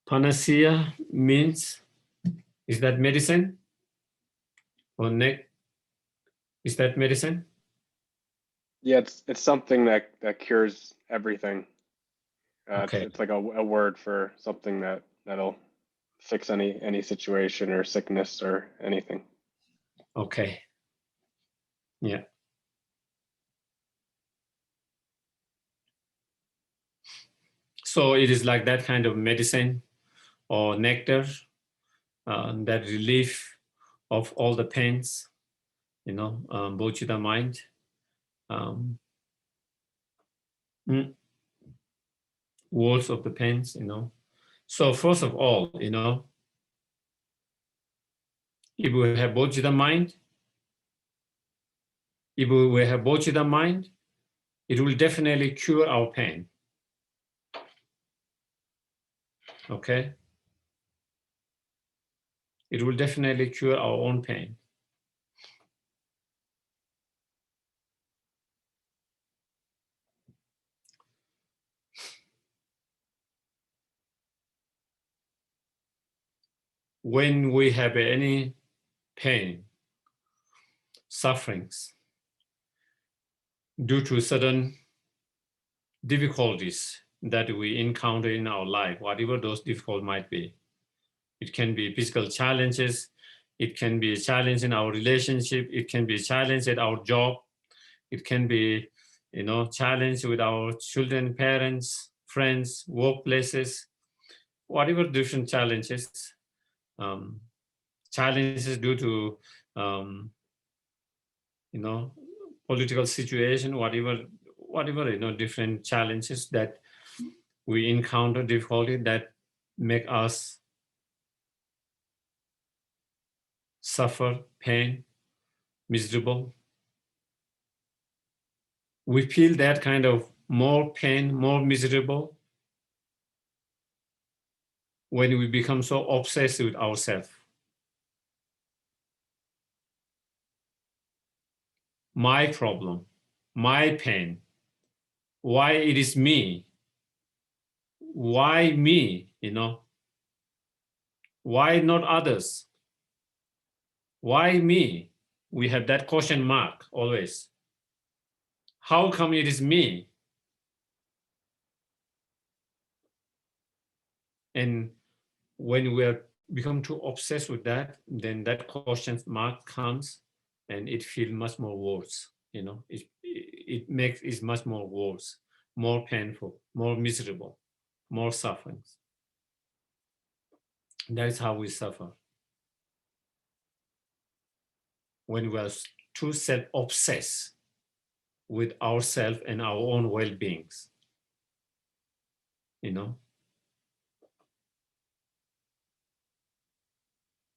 panacea means? Is that medicine? Or is that medicine? Yeah, it's something that cures everything. Okay. It's like a word for something that'll fix any situation or sickness or anything. Okay. Yeah. So it is like that kind of medicine or nectar, that relief of all the pains, bodhicitta mind. Words of the pains, So first of all, if we have bodhicitta mind, it will definitely cure our pain. Okay? It will definitely cure our own pain. When we have any pain, sufferings, due to certain difficulties that we encounter in our life, whatever those difficulties might be. It can be physical challenges, it can be a challenge in our relationship, it can be a challenge at our job, It can be, challenge with our children, parents, friends, workplaces, whatever different challenges, um, challenges due to, political situation, whatever, different challenges that we encounter, difficulty that make us suffer, pain, miserable. We feel that kind of more pain, more miserable when we become so obsessed with ourselves. My problem, my pain, why it is me, why me, why not others, why me? We have that question mark always. How come it is me? And when we are become too obsessed with that, then that question mark comes and it feels much more worse. It makes it much more worse, more painful, more miserable, more sufferings. That is how we suffer. When we are too self-obsessed with ourselves and our own well-beings.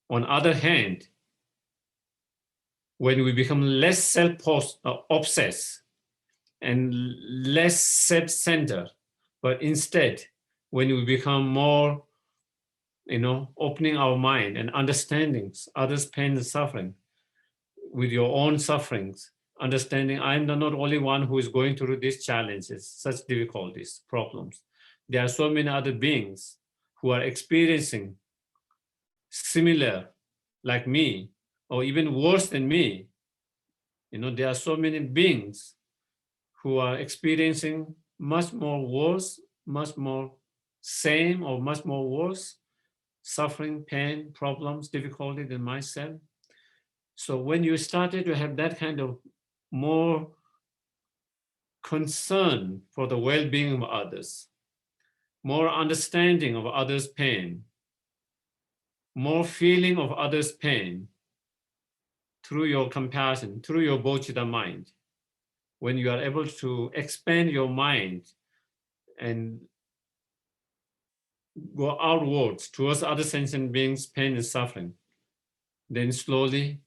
On other hand, when we become less self-obsessed and less self-centered, but instead, when we become more, opening our mind and understanding others' pain and suffering with your own sufferings, understanding I'm not only one who is going through these challenges, such difficulties, problems. There are so many other beings who are experiencing similar, like me, or even worse than me. There are so many beings who are experiencing much more worse, much more same, or much more worse, suffering, pain, problems, difficulty than myself. So when you started to have that kind of more concern for the well-being of others, more understanding of others' pain, more feeling of others' pain through your compassion, through your Bodhisattva mind, when you are able to expand your mind and go outwards towards other sentient beings' pain and suffering, then slowly,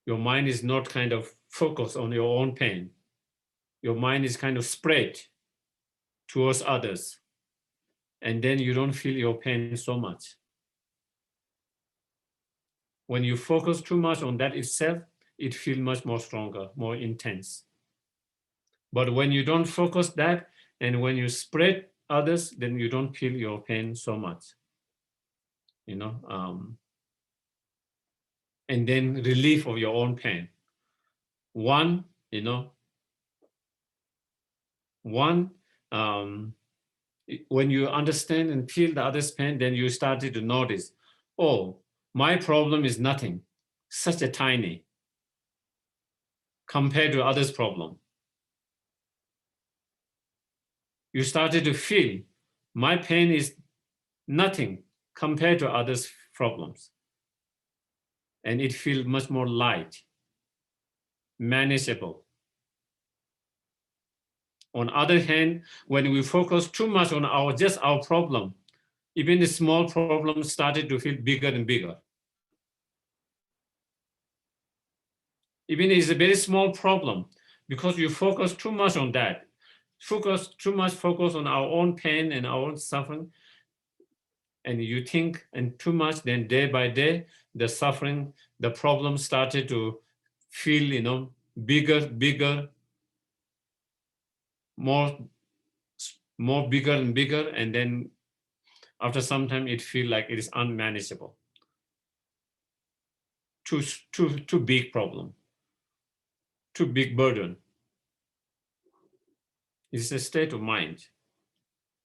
your mind is not kind of focused on your own pain. Your mind is kind of spread towards others. And then you don't feel your pain so much. When you focus too much on that itself, it feels much more stronger, more intense. But when you don't focus that, and when you spread others, then you don't feel your pain so much. And then relief of your own pain. When you understand and feel the other's pain, then you started to notice, oh, my problem is nothing, such a tiny, compared to others' problem. You started to feel, my pain is nothing compared to others' problems. And it feels much more light, manageable. On the other hand, when we focus too much on just our problem, even the small problems started to feel bigger and bigger. Even if it's a very small problem, because you focus too much on that, focus on our own pain and our own suffering, and you think and too much, then day by day, the suffering, the problem started to feel, bigger, more bigger and bigger, and then after some time, it feels like it is unmanageable. Too big problem, too big burden. It's a state of mind.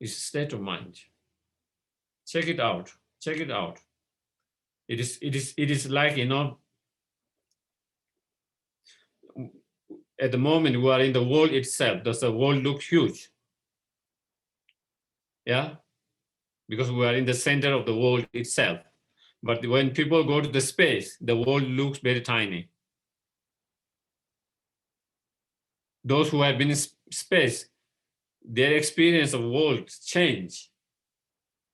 It's a state of mind. Check it out. Check it out. It is like, at the moment we are in the world itself. Does the world look huge? Yeah, because we are in the center of the world itself. But when people go to the space, the world looks very tiny. Those who have been in space, their experience of world change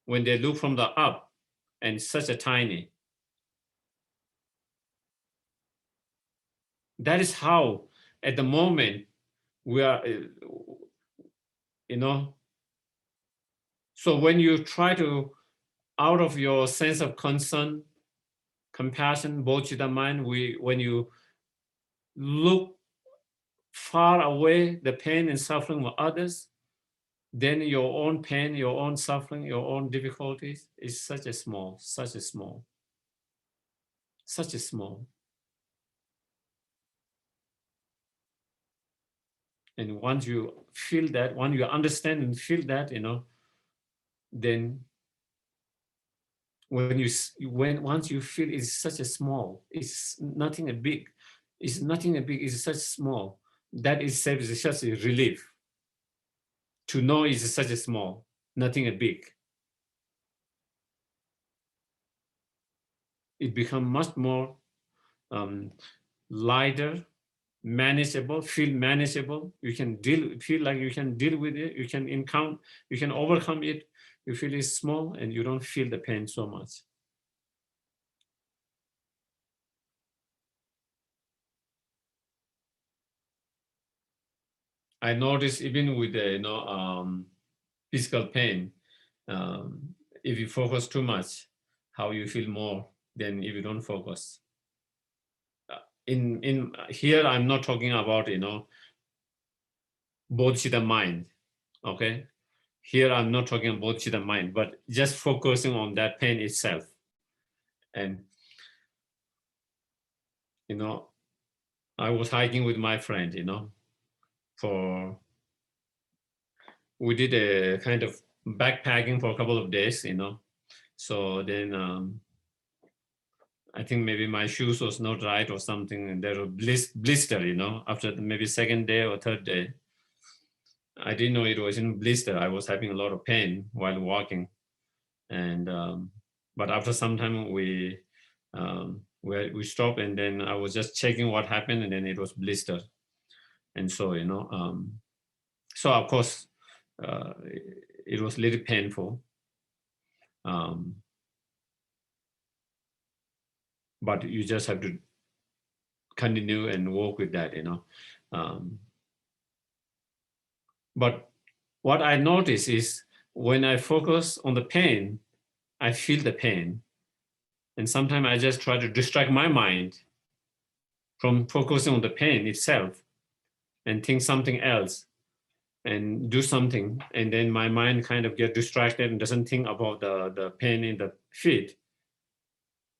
when they look from the up and such a tiny. That is how, at the moment, we are, so when you try to, out of your sense of concern, compassion, bodhicitta mind, when you look far away the pain and suffering of others, then your own pain, your own suffering, your own difficulties is such a small. And once you feel that, once you understand and feel that, then once you feel it's such a small, it's nothing a big, it's such small. That itself is such a relief. To know it's such a small, nothing a big. It becomes much more lighter, manageable, feel manageable. You can feel like you can deal with it. You can encounter, you can overcome it. You feel it's small and you don't feel the pain so much. I notice even with the physical pain, if you focus too much, how you feel more than if you don't focus. In here, I'm not talking about bodhicitta mind, okay? Here, I'm not talking about bodhicitta mind, but just focusing on that pain itself. And I was hiking with my friend, we did a kind of backpacking for a couple of days, So then I think maybe my shoes was not right or something, and there was blister, after maybe second day or third day. I didn't know it was in blister. I was having a lot of pain while walking. And, but after some time we stopped, and then I was just checking what happened, and then it was blister. And so, so of course, it was a little painful. But you just have to continue and work with that, But what I notice is when I focus on the pain, I feel the pain. And sometimes I just try to distract my mind from focusing on the pain itself and think something else and do something. And then my mind kind of gets distracted and doesn't think about the pain in the feet.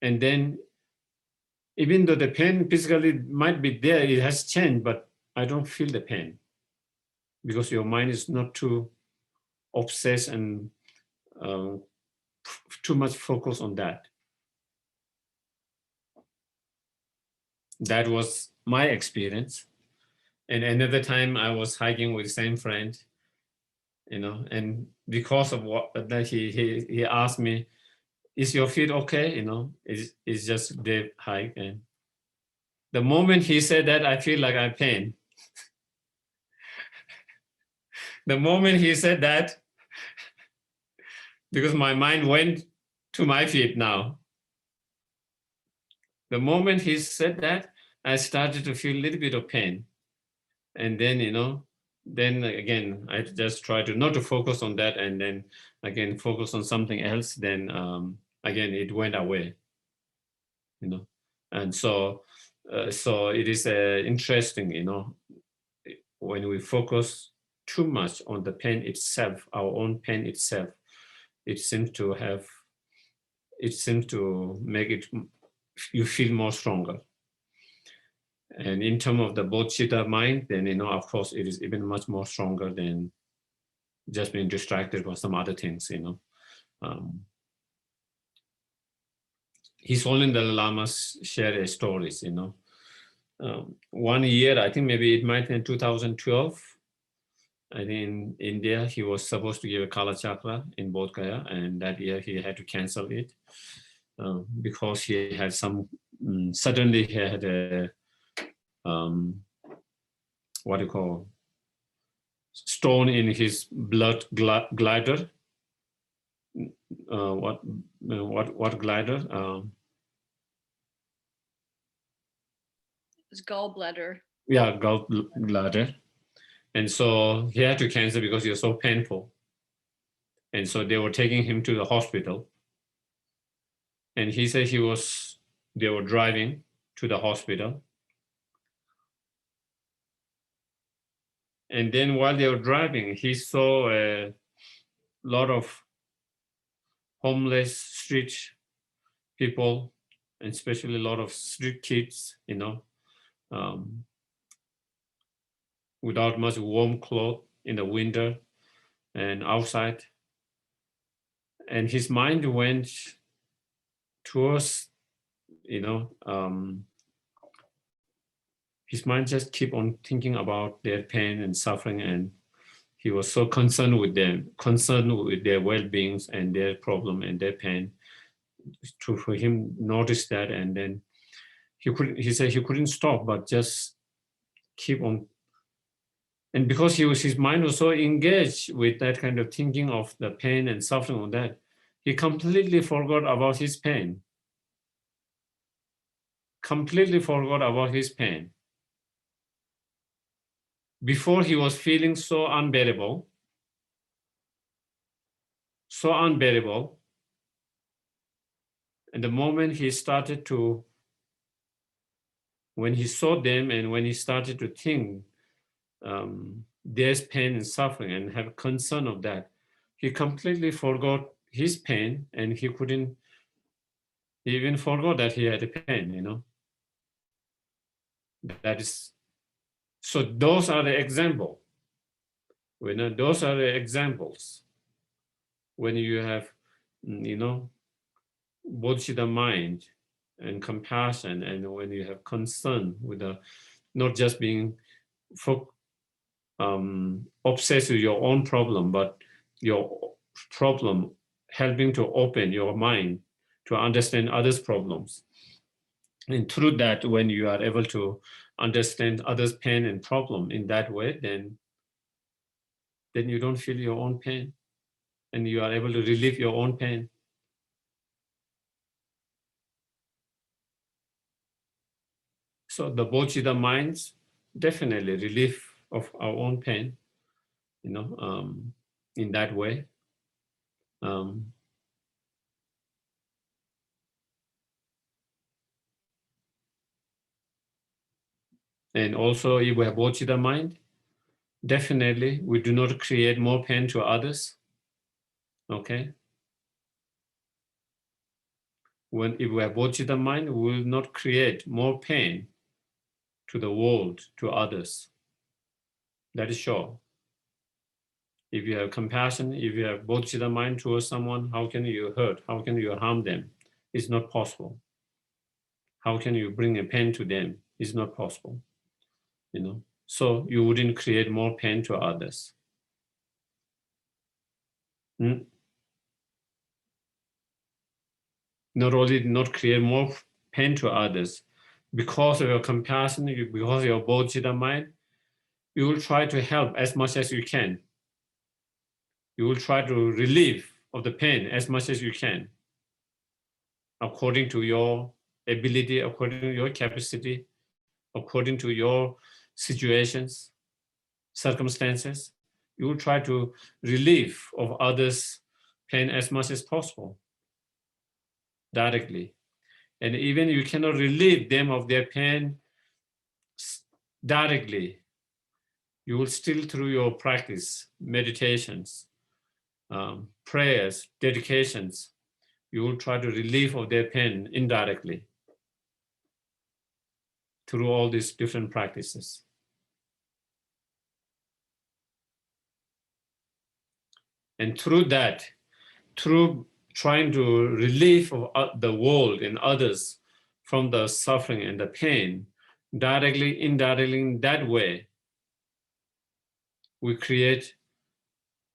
And then even though the pain physically might be there, it has changed, but I don't feel the pain because your mind is not too obsessed and too much focus on that. That was my experience. And another time I was hiking with the same friend, and because of what that he asked me, is your feet okay? It's just the hike. And the moment he said that, I feel like I have pain. The moment he said that, because my mind went to my feet now. The moment he said that, I started to feel a little bit of pain. And then, then again, I just try to not to focus on that, and then again, focus on something else. Then again, it went away, And so, so it is interesting, when we focus too much on the pain itself, our own pain itself, it seems to make it, you feel more stronger. And in terms of the bodhicitta mind, then, of course, it is even much more stronger than just being distracted by some other things, His Holiness Dalai Lama shared stories, 1 year, I think maybe it might have been 2012. I think in India, he was supposed to give a Kala Chakra in Bodh Gaya, and that year he had to cancel it because he had some, suddenly he had a, what do you call, stone in his blood glider. What glider? His gallbladder. Yeah, gallbladder. And so he had to cancel because it was so painful. And so they were taking him to the hospital. And he said they were driving to the hospital. And then while they were driving, he saw a lot of homeless street people, and especially a lot of street kids, without much warm clothes in the winter and outside. And his mind went towards, his mind just keep on thinking about their pain and suffering, and he was so concerned with them, concerned with their well-beings and their problem and their pain. For him, notice that, and then he said he couldn't stop, but just keep on. And because his mind was so engaged with that kind of thinking of the pain and suffering on that, he completely forgot about his pain. Completely forgot about his pain. Before he was feeling so unbearable, and the moment he started to, when he saw them and when he started to think there's pain and suffering and have concern of that, he completely forgot his pain, and he even forgot that he had a pain, That is, so those are the examples. Those are the examples. When you have, Bodhisattva mind and compassion, and when you have concern with not just being obsessed with your own problem, but your problem helping to open your mind to understand others' problems. And through that, when you are able to understand others' pain and problem in that way, then you don't feel your own pain, and you are able to relieve your own pain. So the Bodhisattva minds definitely relief of our own pain, in that way. And also, if we have Bodhisattva mind, definitely we do not create more pain to others. Okay? If we have Bodhisattva mind, we will not create more pain to the world, to others. That is sure. If you have compassion, if you have Bodhisattva mind towards someone, how can you hurt? How can you harm them? It's not possible. How can you bring a pain to them? It's not possible. So you wouldn't create more pain to others. Not only not create more pain to others, because of your compassion, because of your Bodhisattva mind, you will try to help as much as you can. You will try to relieve of the pain as much as you can, according to your ability, according to your capacity, according to your situations, circumstances. You will try to relieve of others' pain as much as possible, directly. And even you cannot relieve them of their pain directly, you will still, through your practice, meditations, prayers, dedications, you will try to relieve of their pain indirectly through all these different practices. And through that, through trying to relieve of the world and others from the suffering and the pain, directly, indirectly, in that way, we create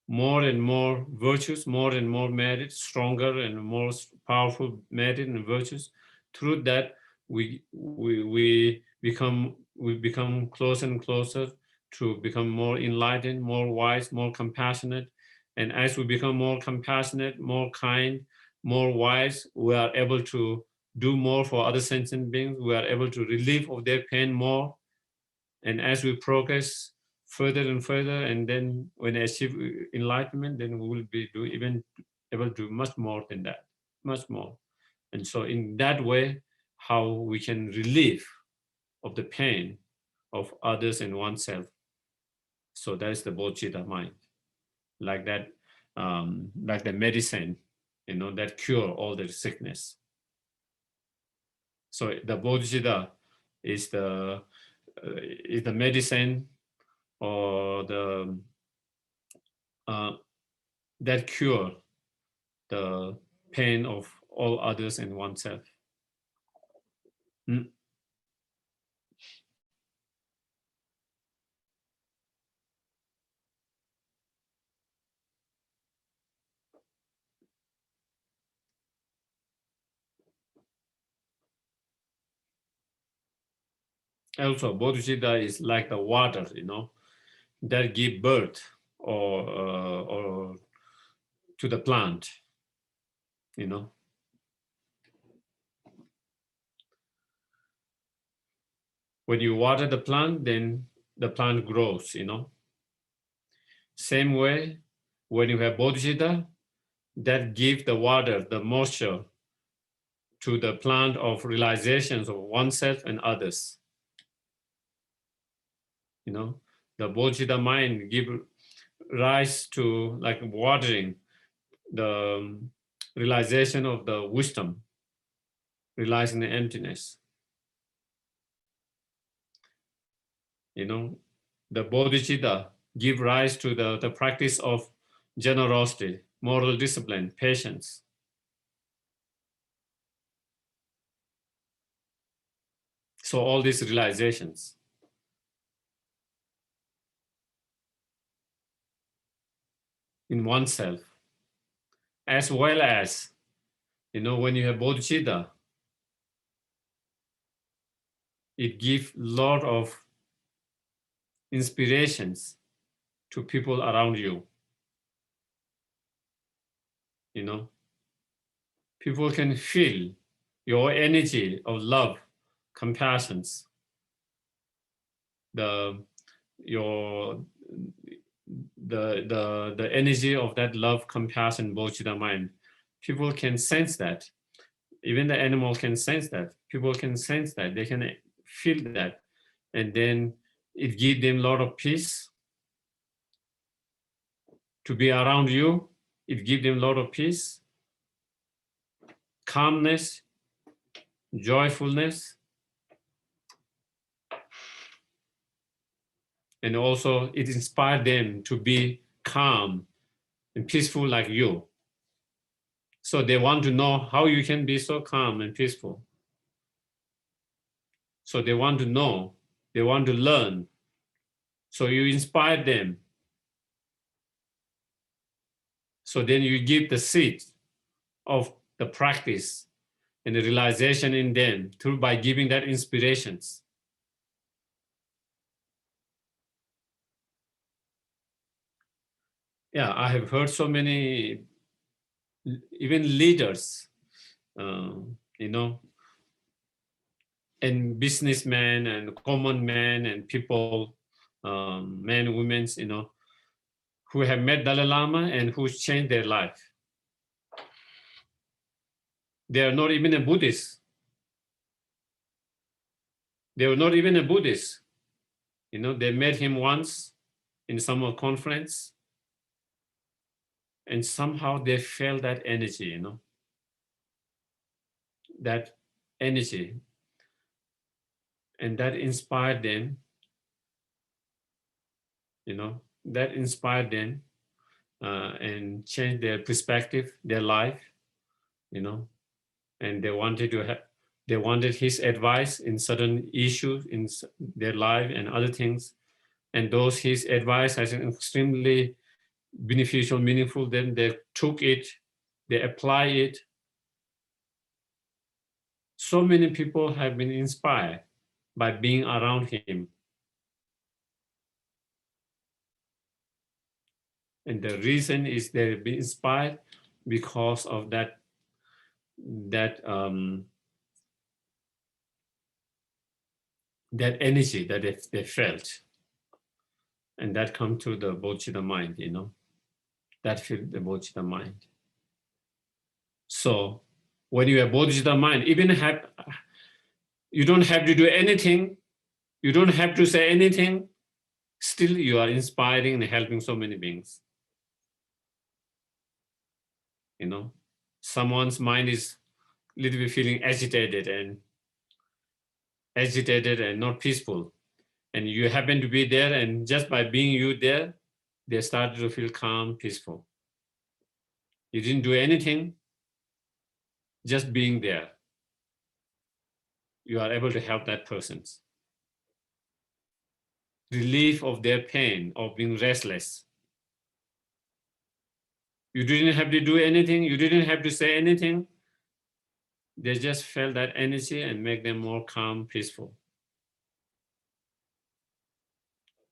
more and more virtues, more and more merit, stronger and more powerful merit and virtues. Through that, we become closer and closer to become more enlightened, more wise, more compassionate. And as we become more compassionate, more kind, more wise, we are able to do more for other sentient beings. We are able to relieve of their pain more. And as we progress further and further, and then when we achieve enlightenment, then we will be even able to do much more than that, much more. And so in that way, how we can relieve of the pain of others and oneself. So that is the Bodhisattva mind, like that, like the medicine, that cure all the sickness. So the Bodhisattva is the medicine, or the that cure the pain of all others and oneself. Also, Bodhisattva is like the water, that give birth or to the plant, When you water the plant, then the plant grows, Same way, when you have Bodhisattva, that give the water, the moisture to the plant of realizations of oneself and others. The Bodhisattva mind give rise to like watering the realization of the wisdom, realizing the emptiness. The Bodhisattva give rise to the practice of generosity, moral discipline, patience. So all these realizations. In oneself, as well as, when you have Bodhisattva, it gives a lot of inspirations to people around you. People can feel your energy of love, compassion, the energy of that love, compassion, Bodhisattva mind. People can sense that. Even the animal can sense that. People can sense that. They can feel that. And then it gives them a lot of peace to be around you. It gives them a lot of peace, calmness, joyfulness. And also it inspires them to be calm and peaceful like you. So they want to know how you can be so calm and peaceful. So they want to know, they want to learn. So you inspire them. So then you give the seed of the practice and the realization in them by giving that inspirations. Yeah, I have heard so many, even leaders, and businessmen and common men and people, men, women, who have met Dalai Lama and who changed their life. They are not even a Buddhist. They were not even a Buddhist. They met him once in some conference, and somehow they felt that energy, that energy, and that inspired them, that inspired them and changed their perspective, their life, and they wanted to They wanted his advice in certain issues in their life and other things. And those his advice has been extremely beneficial, meaningful. Then they took it, they apply it. So many people have been inspired by being around him. And the reason is they've been inspired because of that energy that they felt. And that come to the Bodhisattva mind, that filled the Bodhisattva mind. So when you have Bodhisattva mind, you don't have to do anything, you don't have to say anything, still you are inspiring and helping so many beings. Someone's mind is a little bit feeling agitated and not peaceful. And you happen to be there, and just by being you there, they started to feel calm, peaceful. You didn't do anything, just being there. You are able to help that person. Relief of their pain, of being restless. You didn't have to do anything, you didn't have to say anything. They just felt that energy and make them more calm, peaceful.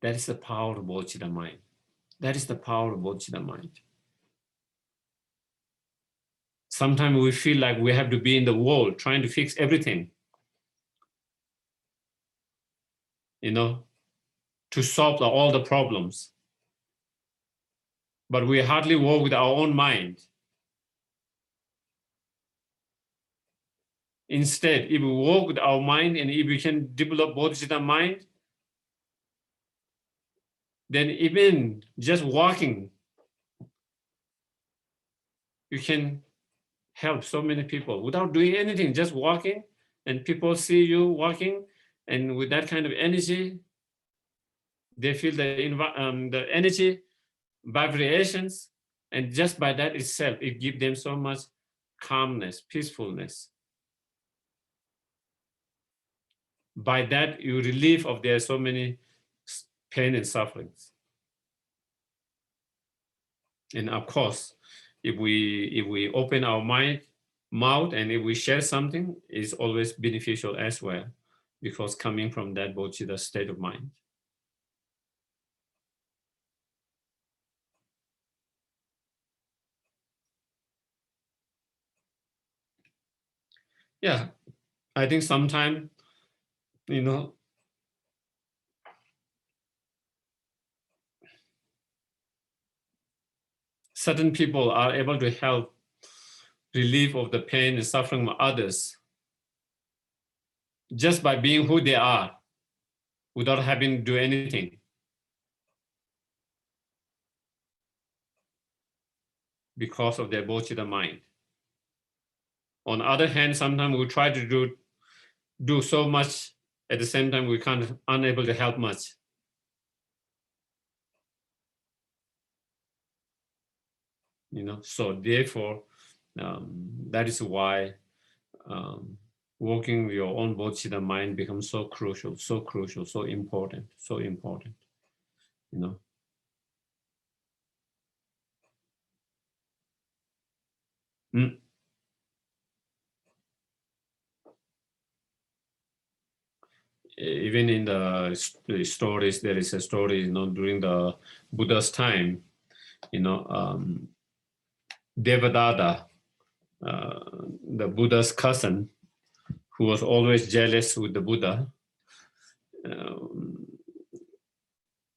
That is the power of Bodhisattva mind. That is the power of Bodhisattva mind. Sometimes we feel like we have to be in the world trying to fix everything, to solve all the problems. But we hardly work with our own mind. Instead, if we work with our mind and if we can develop Bodhisattva mind, then even just walking, you can help so many people without doing anything, just walking, and people see you walking, and with that kind of energy, they feel the energy vibrations, and just by that itself, it gives them so much calmness, peacefulness. By that, you relieve of their so many pain and sufferings. And of course, if we open our mouth and if we share something, it's always beneficial as well, because coming from that Bodhisattva state of mind. Yeah, I think sometimes, certain people are able to help relief of the pain and suffering of others just by being who they are without having to do anything. Because of their Bodhisattva mind. On the other hand, sometimes we try to do so much, at the same time we unable to help much. So therefore, that is why working with your own Bodhisattva mind becomes so crucial, so important. Even in the stories, there is a story, during the Buddha's time, Devadatta, the Buddha's cousin, who was always jealous with the Buddha,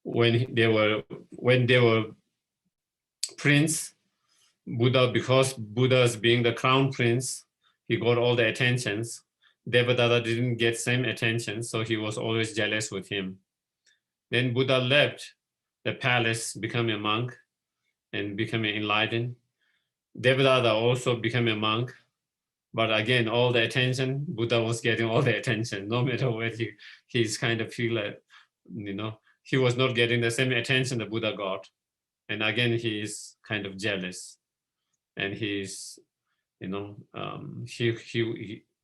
when they were prince, Buddha, because Buddha's being the crown prince, he got all the attentions. Devadatta didn't get same attention, so he was always jealous with him. Then Buddha left the palace, became a monk, and became enlightened. Devadatta also became a monk, but again, all the attention, Buddha was getting all the attention, no matter what he's kind of feel like, he was not getting the same attention that Buddha got. And again, he is kind of jealous. And he's,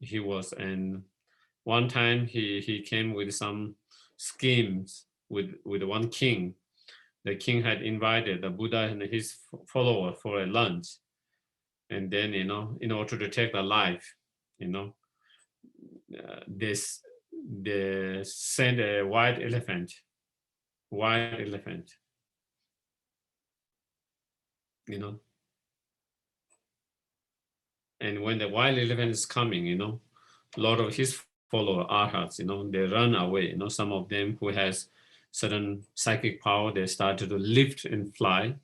he was. And one time he came with some schemes with one king. The king had invited the Buddha and his follower for a lunch. And then, in order to take the life, they sent a white elephant, And when the wild elephant is coming, a lot of his follower arhats, they run away. Some of them who has certain psychic power, they started to lift and fly.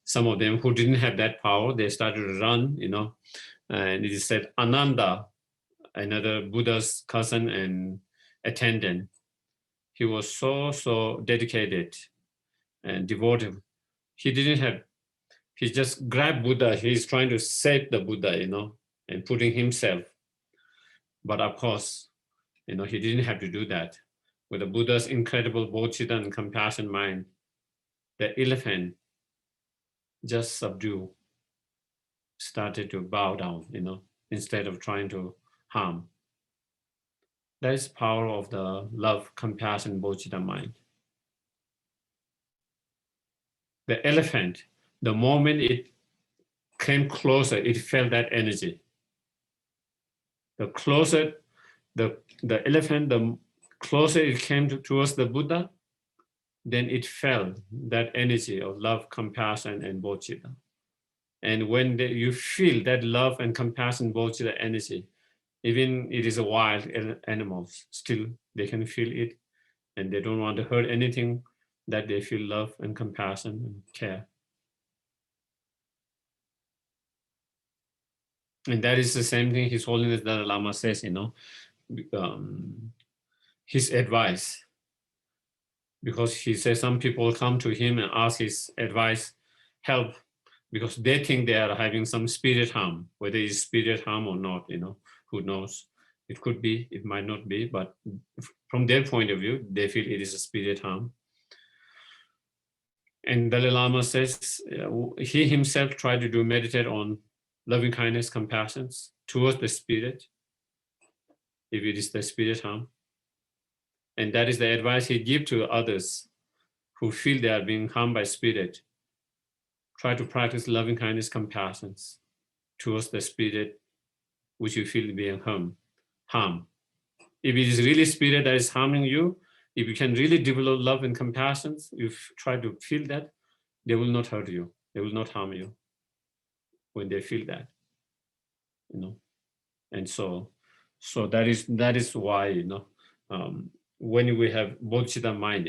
Some of them who didn't have that power, they started to run, and it is said Ananda, another Buddha's cousin and attendant, he was so dedicated and devoted. He just grabbed Buddha. He's trying to save the Buddha, and putting himself. But of course, he didn't have to do that. With the Buddha's incredible bodhicitta and compassion mind, the elephant just started to bow down, instead of trying to harm. That is power of the love, compassion, bodhicitta mind. The elephant, the moment it came closer, it felt that energy. The closer the elephant, the closer it came towards the Buddha, then it felt that energy of love, compassion, and bodhicitta. And when you feel that love and compassion, bodhicitta energy, even it is a wild animals, still they can feel it, and they don't want to hurt anything, that they feel love and compassion and care. And that is the same thing His Holiness Dalai Lama says, his advice. Because he says some people come to him and ask his advice, help, because they think they are having some spirit harm, whether it's spirit harm or not, who knows? It could be, it might not be, but from their point of view, they feel it is a spirit harm. And Dalai Lama says he himself tried to meditate on loving kindness, compassion towards the spirit, if it is the spirit harm. And that is the advice he gives to others who feel they are being harmed by spirit. Try to practice loving kindness, compassion towards the spirit which you feel being harm. If it is really spirit that is harming you, if you can really develop love and compassion, you try to feel that, they will not hurt you. They will not harm you when they feel that, And so that is why, when we have bodhicitta mind,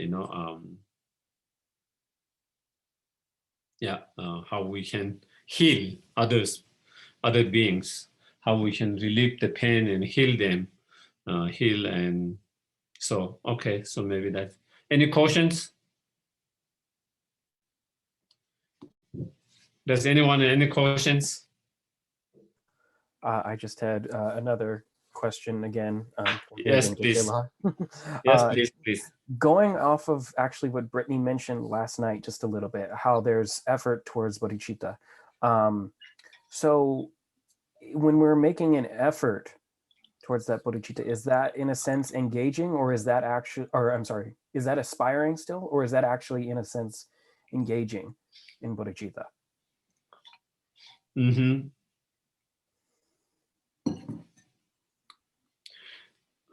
how we can heal other beings, how we can relieve the pain and heal them, and so, okay, so maybe that. Any questions? Does anyone have any questions? I just had another question again. Yes, please. Yes, please. Going off of actually what Brittany mentioned last night, just a little bit, how there's effort towards bodhicitta. So when we're making an effort towards that bodhicitta, is that in a sense engaging, or is that actually, or I'm sorry, is that aspiring still, or is that actually in a sense engaging in bodhicitta? Mm-hmm.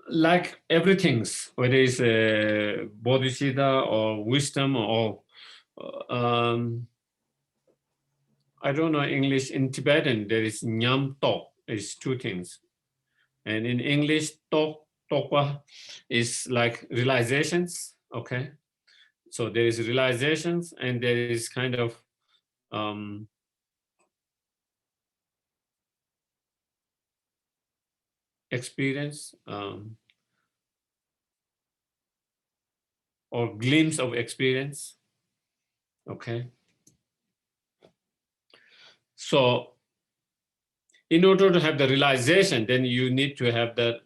Like everything's, whether it's bodhicitta or wisdom or I don't know English. In Tibetan, there is nyam tok, is two things. And in English, tokwa is like realizations, okay? So there is realizations and there is kind of experience or glimpse of experience, okay? So in order to have the realization, then you need to have that,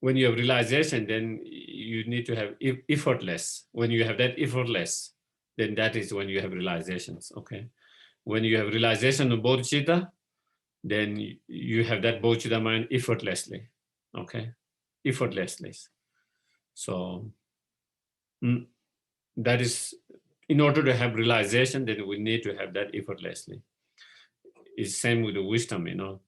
when you have realization, then you need to have effortless. When you have that effortless, then that is when you have realizations, okay? When you have realization of bodhicitta, then you have that bodhicitta mind effortlessly, okay? Effortlessly. So that is, in order to have realization, then we need to have that effortlessly. It's same with the wisdom, you know.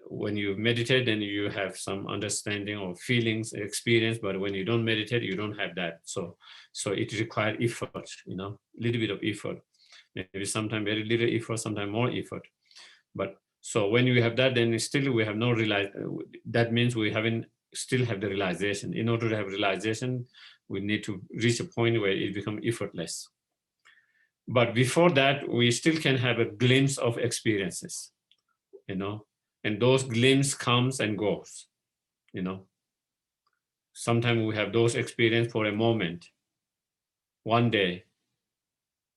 When you meditate, then you have some understanding or feelings, experience, but when you don't meditate, you don't have that. So it requires effort, you know, a little bit of effort. Maybe sometimes very little effort, sometimes more effort. But so when you have that, then still we have no that means we haven't still have the realization. In order to have realization, we need to reach a point where it becomes effortless. But before that, we still can have a glimpse of experiences, you know, and those glimpses comes and goes, you know. Sometimes we have those experiences for a moment, one day,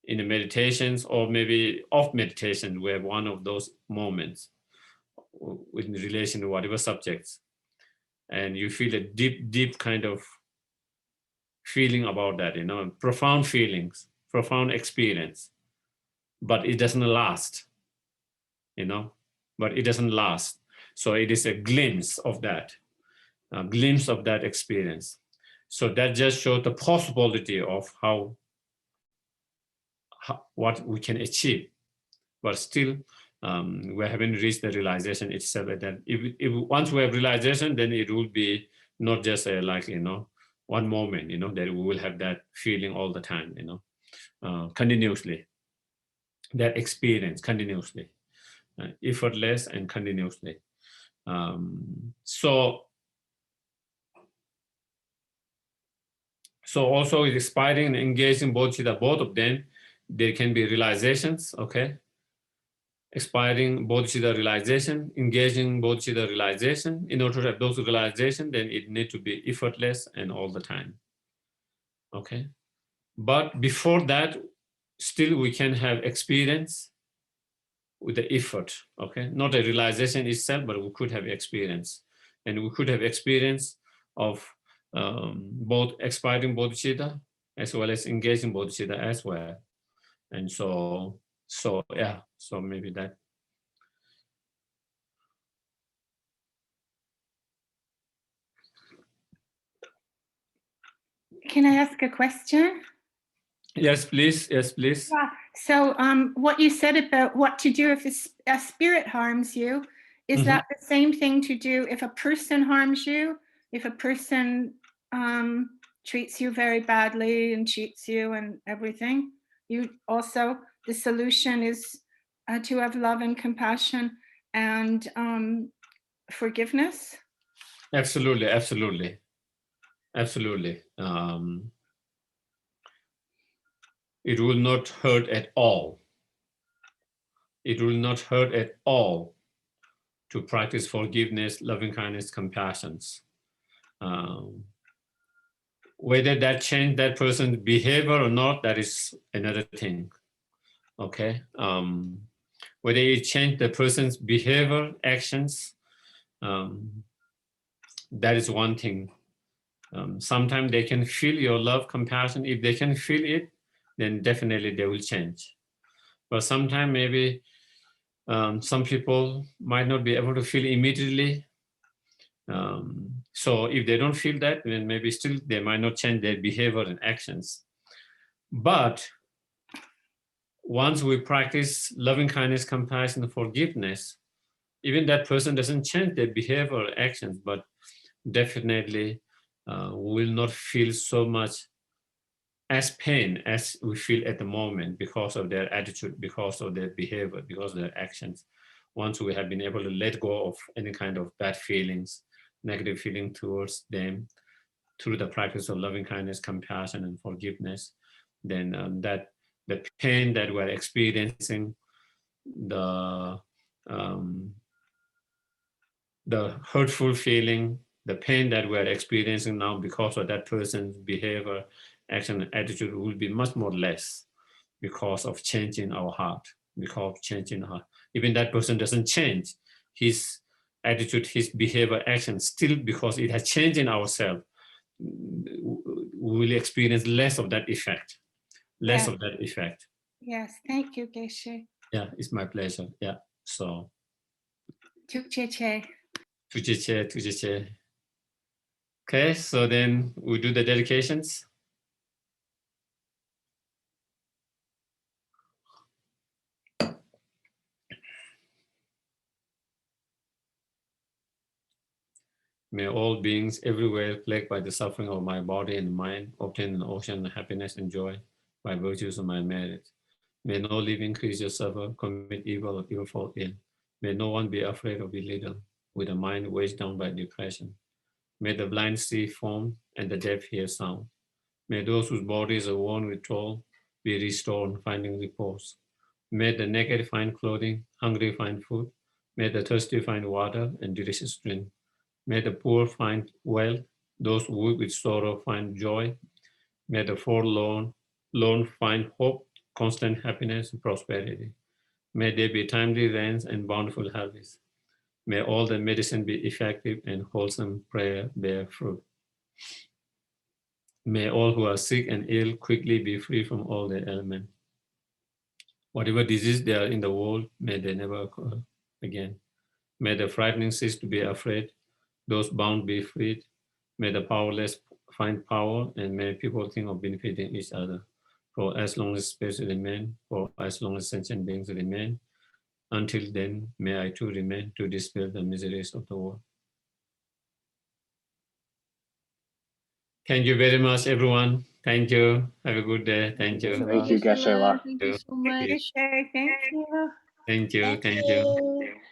in the meditations, or maybe off meditation, we have one of those moments in relation to whatever subjects, and you feel a deep kind of feeling about that, you know, profound feelings, profound experience, but it doesn't last, you know, but it doesn't last. So it is a glimpse of that, experience. So that just shows the possibility of how what we can achieve, but still we haven't reached the realization itself. That if once we have realization, then it will be not just a, like, you know, one moment, you know, that we will have that feeling all the time, you know, continuously, that experience continuously, effortless and continuously. So also with aspiring and engaging bodhicitta, both of them, there can be realizations, okay? Aspiring bodhicitta realization, engaging bodhicitta realization. In order to have those realization, then it need to be effortless and all the time, okay? But before that, still we can have experience with the effort, okay? Not a realization itself, but we could have experience. And we could have experience of both aspiring bodhicitta as well as engaging bodhicitta as well. And so yeah, so maybe that. Can I ask a question? Yes, please. Yes, please. Yeah. So what you said about what to do if a spirit harms you, is that the same thing to do if a person harms you? If a person treats you very badly and cheats you and everything, you also, the solution is to have love and compassion and forgiveness? Absolutely, absolutely, absolutely. It will not hurt at all. It will not hurt at all to practice forgiveness, loving kindness, compassion. Whether that change that person's behavior or not, that is another thing. Okay. Whether it change the person's behavior, actions, that is one thing. Sometimes they can feel your love, compassion. If they can feel it, then definitely they will change. But sometimes maybe some people might not be able to feel immediately. So if they don't feel that, then maybe still they might not change their behavior and actions. But once we practice loving kindness, compassion, and forgiveness, even that person doesn't change their behavior or actions, but definitely will not feel so much as pain as we feel at the moment because of their attitude, because of their behavior, because of their actions. Once we have been able to let go of any kind of bad feelings, negative feeling towards them through the practice of loving kindness, compassion, and forgiveness, then that the pain that we're experiencing, the hurtful feeling, the pain that we're experiencing now because of that person's behavior, action, and attitude will be much more less because of changing our heart, because of changing our heart. Even that person doesn't change his attitude, his behavior, action, still because it has changed in ourselves, we will experience less of that effect, less of that effect. Yes, thank you, Geshe. Yeah, it's my pleasure. Yeah, so. Tukcheche. Tujiche, tujiche. Okay, so then we do the dedications. May all beings everywhere plagued by the suffering of my body and mind obtain an ocean of happiness and joy by virtues of my merit. May no living creature suffer, commit evil, or even fall ill. May no one be afraid or be little, with a mind weighed down by depression. May the blind see form and the deaf hear sound. May those whose bodies are worn with toil be restored, finding repose. May the naked find clothing, hungry find food. May the thirsty find water and delicious drink. May the poor find wealth, those who weep with sorrow find joy. May the forlorn find hope, constant happiness, and prosperity. May there be timely rains and bountiful harvest. May all the medicine be effective and wholesome prayer bear fruit. May all who are sick and ill quickly be free from all their ailments. Whatever disease there are in the world, may they never occur again. May the frightening cease to be afraid, those bound be freed. May the powerless find power, and may people think of benefiting each other. For as long as space remains, for as long as sentient beings remain, until then, may I too remain to dispel the miseries of the world. Thank you very much, everyone. Thank you. Have a good day. Thank you. Thank you, Geshe-la. Thank you so much. Geshe, thank you. Thank you. Thank Thank you. you.